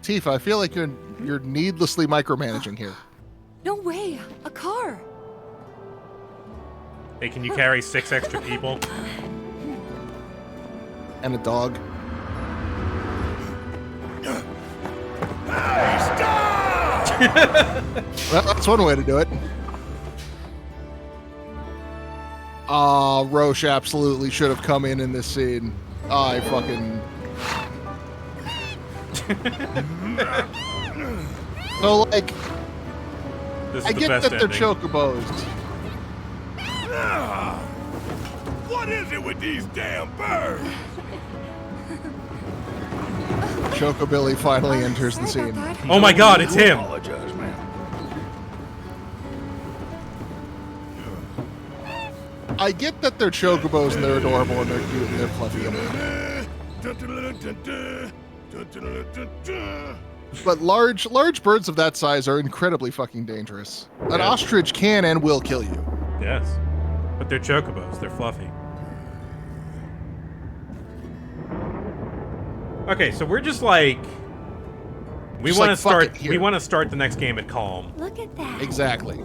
Tifa, I feel like you're needlessly micromanaging here. No way! A car! Hey, can you carry 6 extra people? And a dog. Hey, stop! Well, that's one way to do it. Roche absolutely should have come in this scene. I fucking... So, like, This is I the get best that they're ending. chocobos. What is it with these damn birds? Chocobilly finally enters the scene. Oh my god, it's him! Apologize, man. I get that they're chocobos and they're adorable and they're cute and they're fluffy. But large birds of that size are incredibly fucking dangerous. An Yeah. ostrich can and will kill you. Yes. But they're chocobos. They're fluffy. Okay, so we're just like... We Just want like, to fuck start. it, here. We want to start the next game at calm. Look at that. Exactly.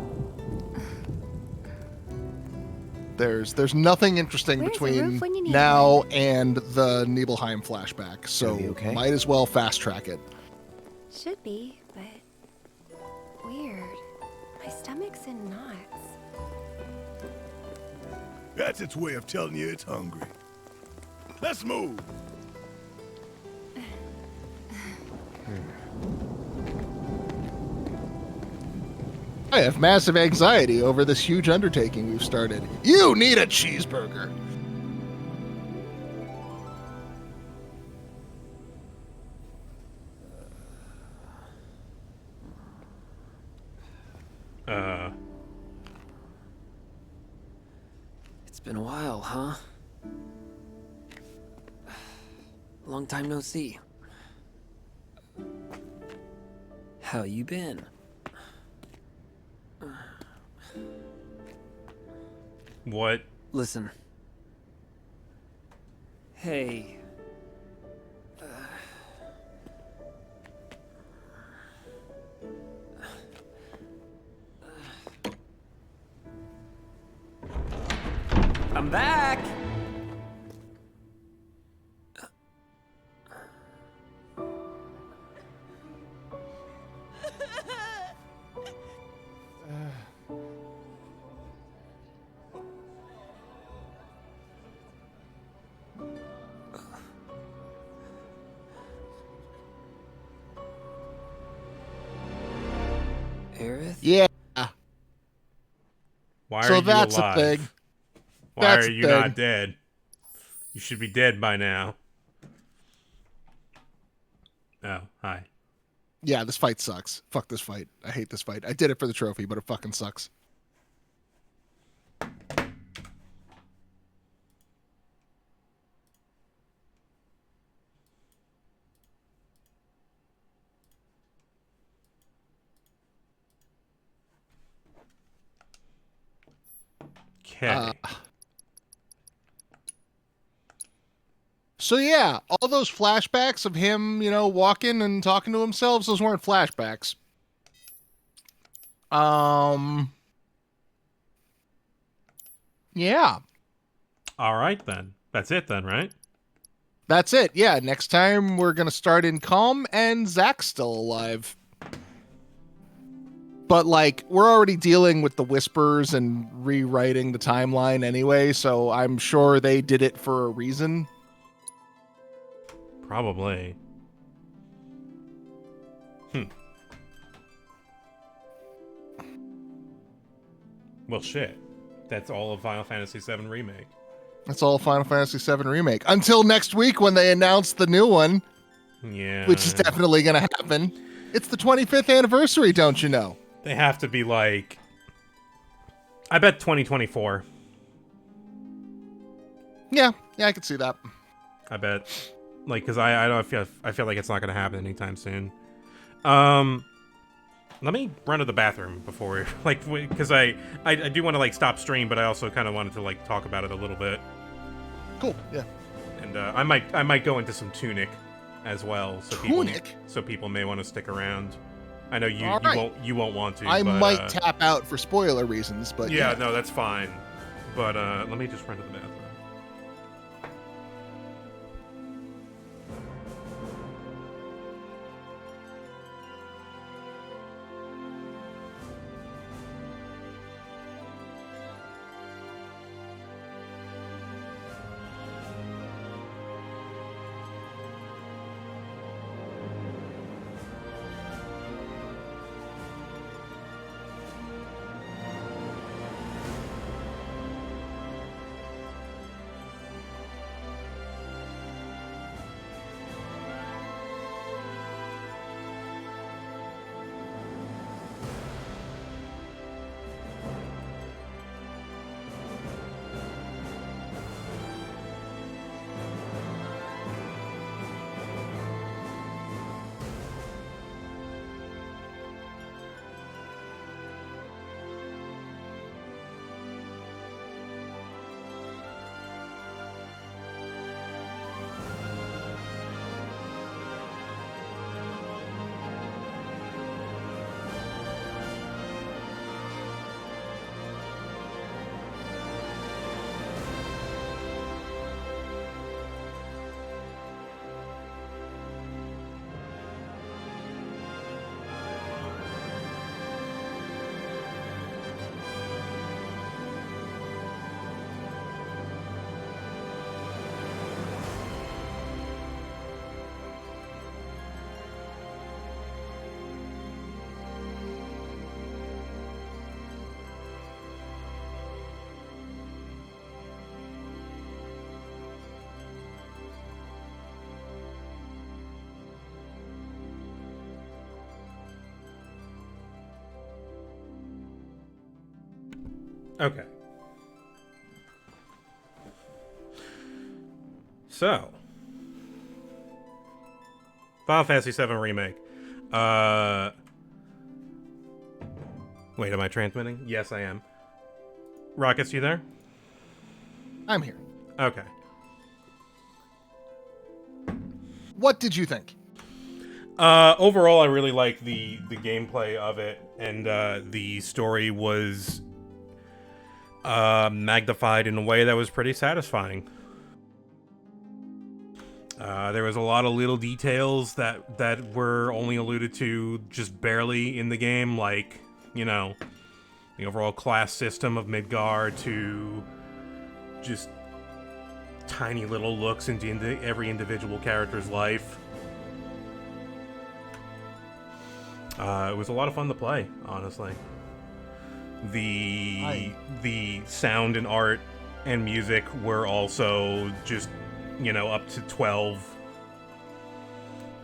There's nothing interesting Where's the between roof when you need now and the Nibelheim flashback, so Are you okay? might as well fast track it. Should be, but weird. My stomach's in knots. That's its way of telling you it's hungry. Let's move. I have massive anxiety over this huge undertaking we've started. You need a cheeseburger. It's been a while, huh? Long time no see. How you been? What? Listen. Hey. I'm back! Aerith? Yeah. Why So are you that's alive? a thing. Why That's are a you thing. not dead? You should be dead by now. Oh, hi. Yeah, this fight sucks. Fuck this fight. I hate this fight. I did it for the trophy, but it fucking sucks. Okay. So yeah, all those flashbacks of him, walking and talking to himself, those weren't flashbacks. Yeah. All right, then. That's it, then, right? That's it. Yeah, next time we're going to start in Calm and Zack's still alive. But, we're already dealing with the whispers and rewriting the timeline anyway, so I'm sure they did it for a reason. Probably. Well, shit. That's all of Final Fantasy VII Remake. That's all Final Fantasy VII Remake. Until next week when they announce the new one. Yeah. Which is definitely going to happen. It's the 25th anniversary, don't you know? They have to be like... I bet 2024. Yeah, I could see that. I bet. Like, because I feel like it's not going to happen anytime soon. Let me run to the bathroom before, like, because I do want to, like, stop stream, but I also kind of wanted to, like, talk about it a little bit. Cool, yeah. And I might go into some Tunic as well. So Tunic? People may want to stick around. I know you won't want to. I but, might tap out for spoiler reasons, but yeah, no, that's fine. But let me just run to the bathroom. Okay. So, Final Fantasy VII Remake. Wait, am I transmitting? Yes, I am. Rockets, you there? I'm here. Okay. What did you think? Overall, I really liked the gameplay of it, and the story was magnified in a way that was pretty satisfying. There was a lot of little details that were only alluded to just barely in the game, like, you know, the overall class system of Midgar, to just tiny little looks into every individual character's life. It was a lot of fun to play, honestly. The sound and art and music were also just, you know, up to 12.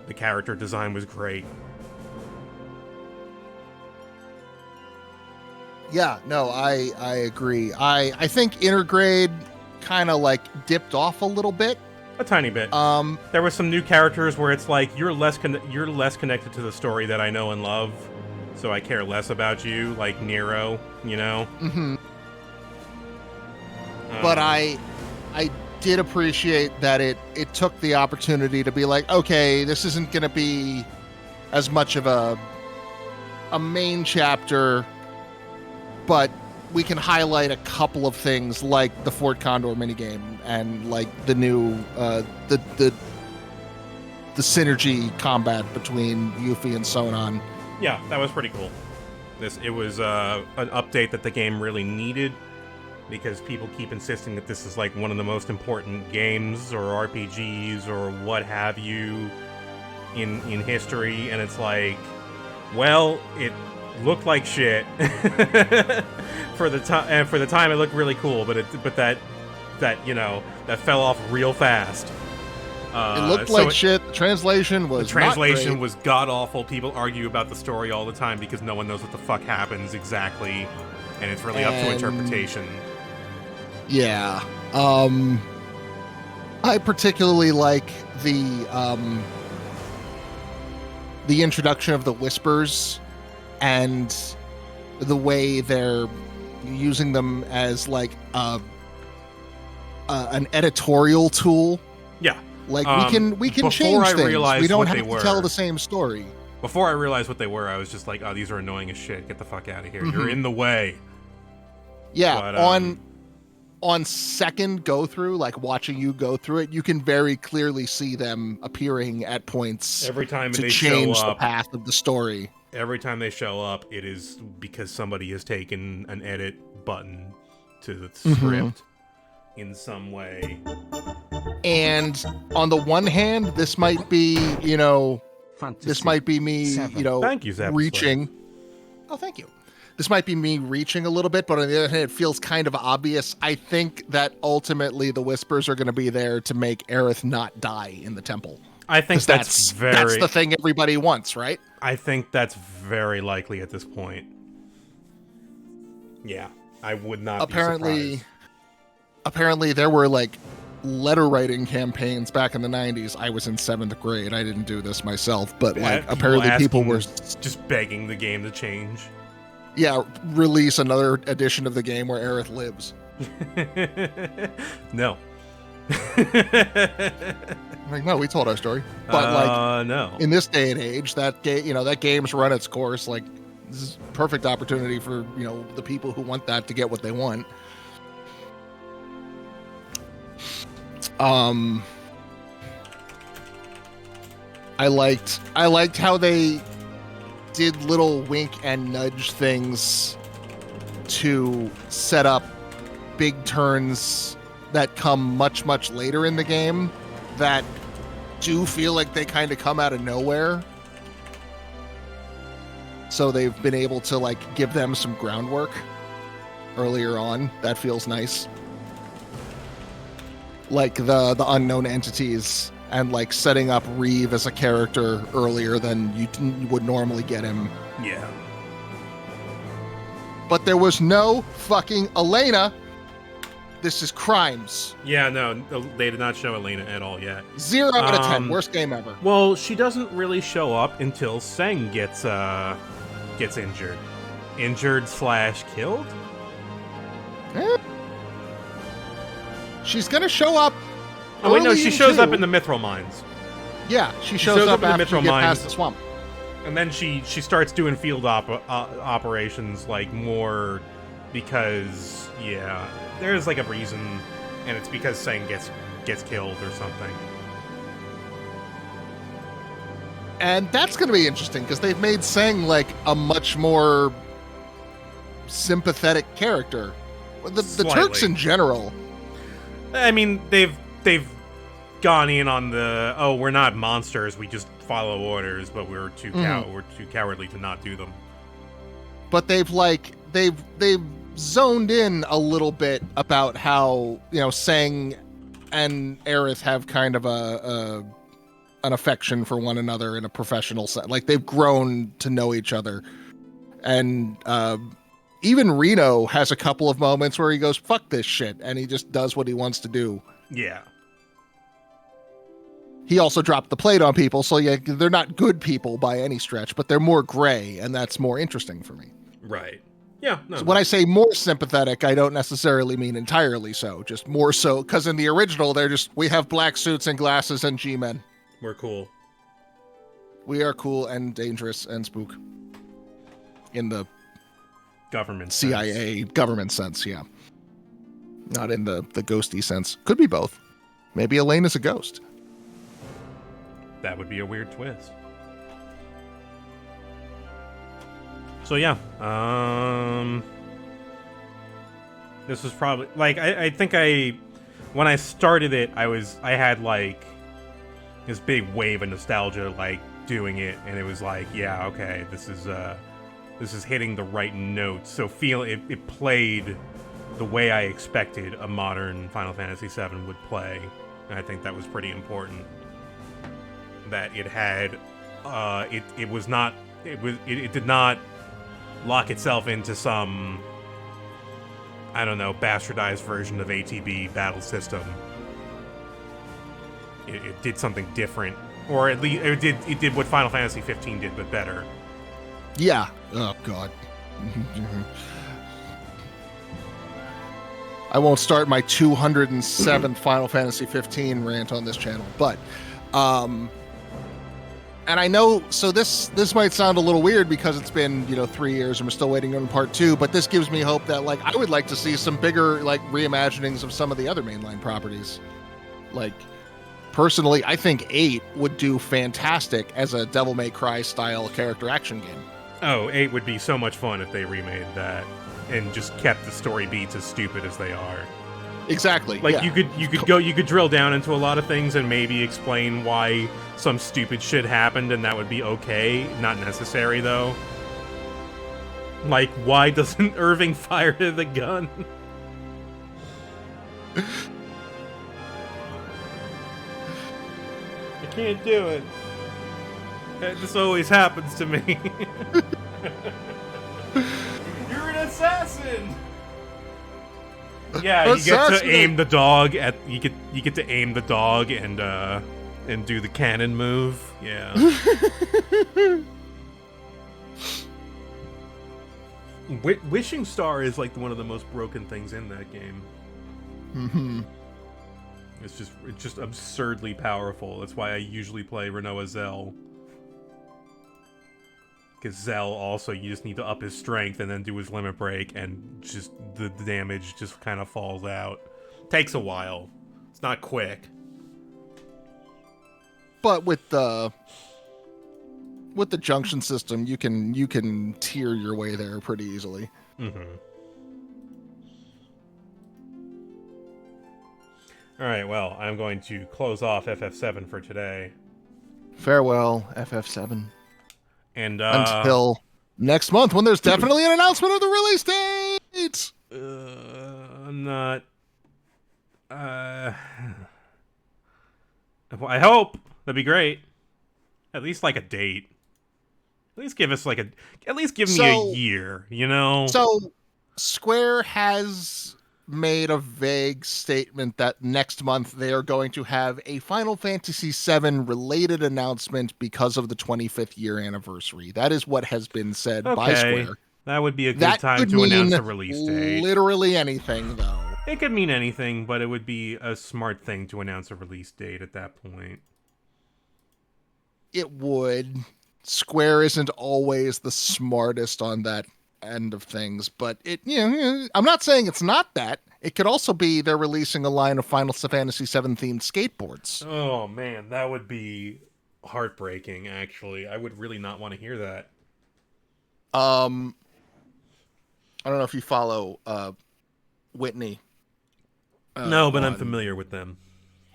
The character design was great. Yeah, no, I agree. I think Intergrade kind of like dipped off a little bit. A tiny bit. There were some new characters where it's like you're less connected to the story that I know and love, so I care less about you, like Nero, you know. Mm-hmm. But I did appreciate that it took the opportunity to be like, okay, this isn't going to be as much of a main chapter, but we can highlight a couple of things like the Fort Condor minigame and like the new the synergy combat between Yuffie and Sonon. Yeah, that was pretty cool. It was an update that the game really needed, because people keep insisting that this is like one of the most important games or RPGs or what have you in history, and it's like, well, it looked like shit for the time, and for the time it looked really cool, but that fell off real fast. It looked like shit. The translation was god awful. People argue about the story all the time because no one knows what the fuck happens exactly, and it's really up to interpretation. Yeah. I particularly like the introduction of the whispers and the way they're using them as like an editorial tool. Yeah. Like we can change things. We don't have to tell the same story. Before I realized what they were, I was just like, oh, these are annoying as shit. Get the fuck out of here. You're in the way. Yeah, But, on second go through, like watching you go through it, you can very clearly see them appearing at points every time to they change show the up, path of the story. Every time they show up, it is because somebody has taken an edit button to the script in some way. And on the one hand, this might be, this might be me, Thank you, Zap reaching. Oh, thank you. This might be me reaching a little bit, but on the other hand, it feels kind of obvious. I think that ultimately the Whispers are going to be there to make Aerith not die in the temple. I think that's the thing everybody wants, right? I think that's very likely at this point. Yeah, I would not be surprised. Apparently there were like letter writing campaigns back in the 90s. I was in 7th grade. I didn't do this myself, but like apparently people were just begging the game to change. Yeah, release another edition of the game where Aerith lives. No. Like, no, we told our story. But no. In this day and age, that game's run its course. Like, this is a perfect opportunity for, the people who want that to get what they want. I liked how they did little wink and nudge things to set up big turns that come much, much later in the game that do feel like they kind of come out of nowhere. So they've been able to like give them some groundwork earlier on. That feels nice. Like the unknown entities and like setting up Reeve as a character earlier than you would normally get him. Yeah. But there was no fucking Elena. This is Crimes. Yeah, no, they did not show Elena at all yet. 0 out of 10. Worst game ever. Well, she doesn't really show up until Seng gets injured. Injured/killed? She's gonna show up. Oh wait, no, she shows up in the Mithril Mines. Yeah, she shows up in the after Mithril you get Mines, past the swamp. And then she starts doing field operations like more because there's like a reason, and it's because Seng gets killed or something. And that's going to be interesting because they've made Seng like a much more sympathetic character. The Turks in general. I mean, they've gone in on the we're not monsters, we just follow orders, but we're too cowardly to not do them. But they've zoned in a little bit about how Seng and Aerith have kind of an affection for one another in a professional sense. Like they've grown to know each other, and even Reno has a couple of moments where he goes, fuck this shit, and he just does what he wants to do. Yeah. He also dropped the plate on people, so yeah, they're not good people by any stretch, but they're more gray, and that's more interesting for me. Right. Yeah. No. So when I say more sympathetic, I don't necessarily mean entirely so, just more so, because in the original, they're just, we have black suits and glasses and G-men. We're cool. We are cool and dangerous and spook. In the government CIA government sense, yeah. Not in the ghosty sense. Could be both. Maybe Elena's a ghost. That would be a weird twist. So yeah, this was probably like I think when I started it, I had like this big wave of nostalgia like doing it, and it was like, yeah, okay, this is this is hitting the right notes. So it played the way I expected a modern Final Fantasy VII would play. And I think that was pretty important. That it had, it did not lock itself into some, I don't know, bastardized version of ATB battle system. It did something different, or at least it did what Final Fantasy 15 did, but better. Yeah. Oh God. I won't start my 207th Final Fantasy 15 rant on this channel, but and I know, so this might sound a little weird because it's been, 3 years and we're still waiting on part 2, but this gives me hope that, like, I would like to see some bigger, like, reimaginings of some of the other mainline properties. Like, personally, I think 8 would do fantastic as a Devil May Cry style character action game. Oh, 8 would be so much fun if they remade that and just kept the story beats as stupid as they are. Exactly. Like, yeah. you could drill down into a lot of things and maybe explain why some stupid shit happened, and that would be okay. Not necessary, though. Like, why doesn't Irving fire the gun? I can't do it. This always happens to me. You're an assassin! Yeah, you get to aim the dog at you get to aim the dog and do the cannon move. Yeah. Wishing Star is like one of the most broken things in that game. Mm-hmm. It's just absurdly powerful. That's why I usually play Renoa Zell. Because Zell also, you just need to up his strength and then do his limit break, and just the damage just kind of falls out. Takes a while. It's not quick. But with the junction system, you can tier your way there pretty easily. Mm-hmm. All right, well, I'm going to close off FF7 for today. Farewell, FF7. And until next month, when there's definitely an announcement of the release date. I'm not. I hope that'd be great. At least like a date. At least give us like a. At least give me a year. So, Square has made a vague statement that next month they are going to have a Final Fantasy VII related announcement because of the 25th year anniversary. That is what has been said by Square. That would be a good time to announce a release date. Literally anything, though. It could mean anything, but it would be a smart thing to announce a release date at that point. It would. Square isn't always the smartest on that end of things, but I'm not saying it's not that. It could also be they're releasing a line of Final Fantasy VII themed skateboards. Oh man, that would be heartbreaking. Actually, I would really not want to hear that. I don't know if you follow Whitney. No, but I'm familiar with them.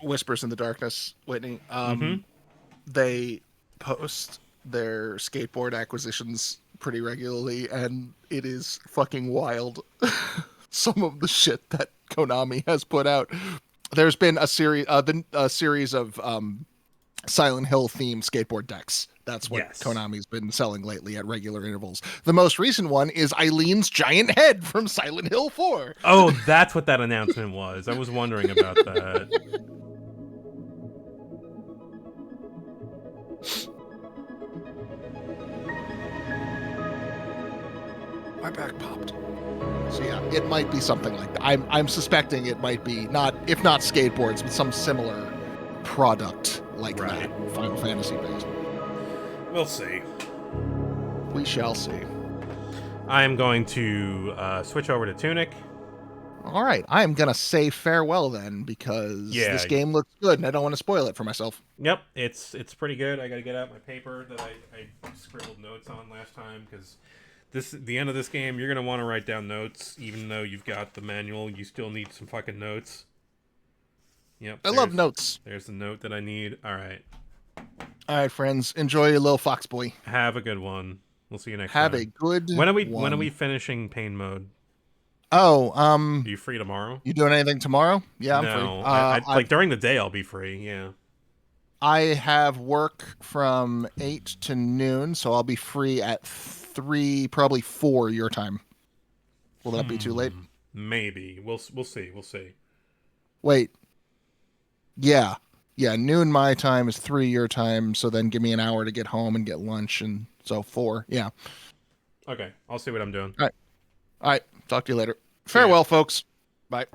Whispers in the Darkness, Whitney. They post their skateboard acquisitions pretty regularly, and it is fucking wild. Some of the shit that Konami has put out. There's been a series of Silent Hill themed skateboard decks. That's what Konami's been selling lately at regular intervals. The most recent one is Eileen's giant head from Silent Hill 4. Oh, that's what that announcement was. I was wondering about that. My back popped. So yeah, it might be something like that. I'm suspecting it might be not, if not skateboards, but some similar product like that, Final Fantasy based. We'll see. We shall see. I am going to switch over to Tunic. All right, I am gonna say farewell then, because this game looks good and I don't want to spoil it for myself. Yep, it's pretty good. I got to get out my paper that I scribbled notes on last time, because the end of this game, you're gonna want to write down notes, even though you've got the manual. You still need some fucking notes. Yep, I love notes. There's the note that I need. All right, friends, enjoy your little fox boy. Have a good one. We'll see you next Have time. a good When are one. we finishing pain mode? Oh, Are you free tomorrow? You doing anything tomorrow? Yeah, I'm free. No, like during the day I'll be free. Yeah. I have work from 8 to noon, so I'll be free at 3, probably 4 your time. Will that be too late? Maybe. We'll see. We'll see. Wait. Yeah. Yeah, noon my time is 3 your time, so then give me an hour to get home and get lunch, and so 4. Yeah. Okay, I'll see what I'm doing. All right. Talk to you later. Farewell, folks. Bye.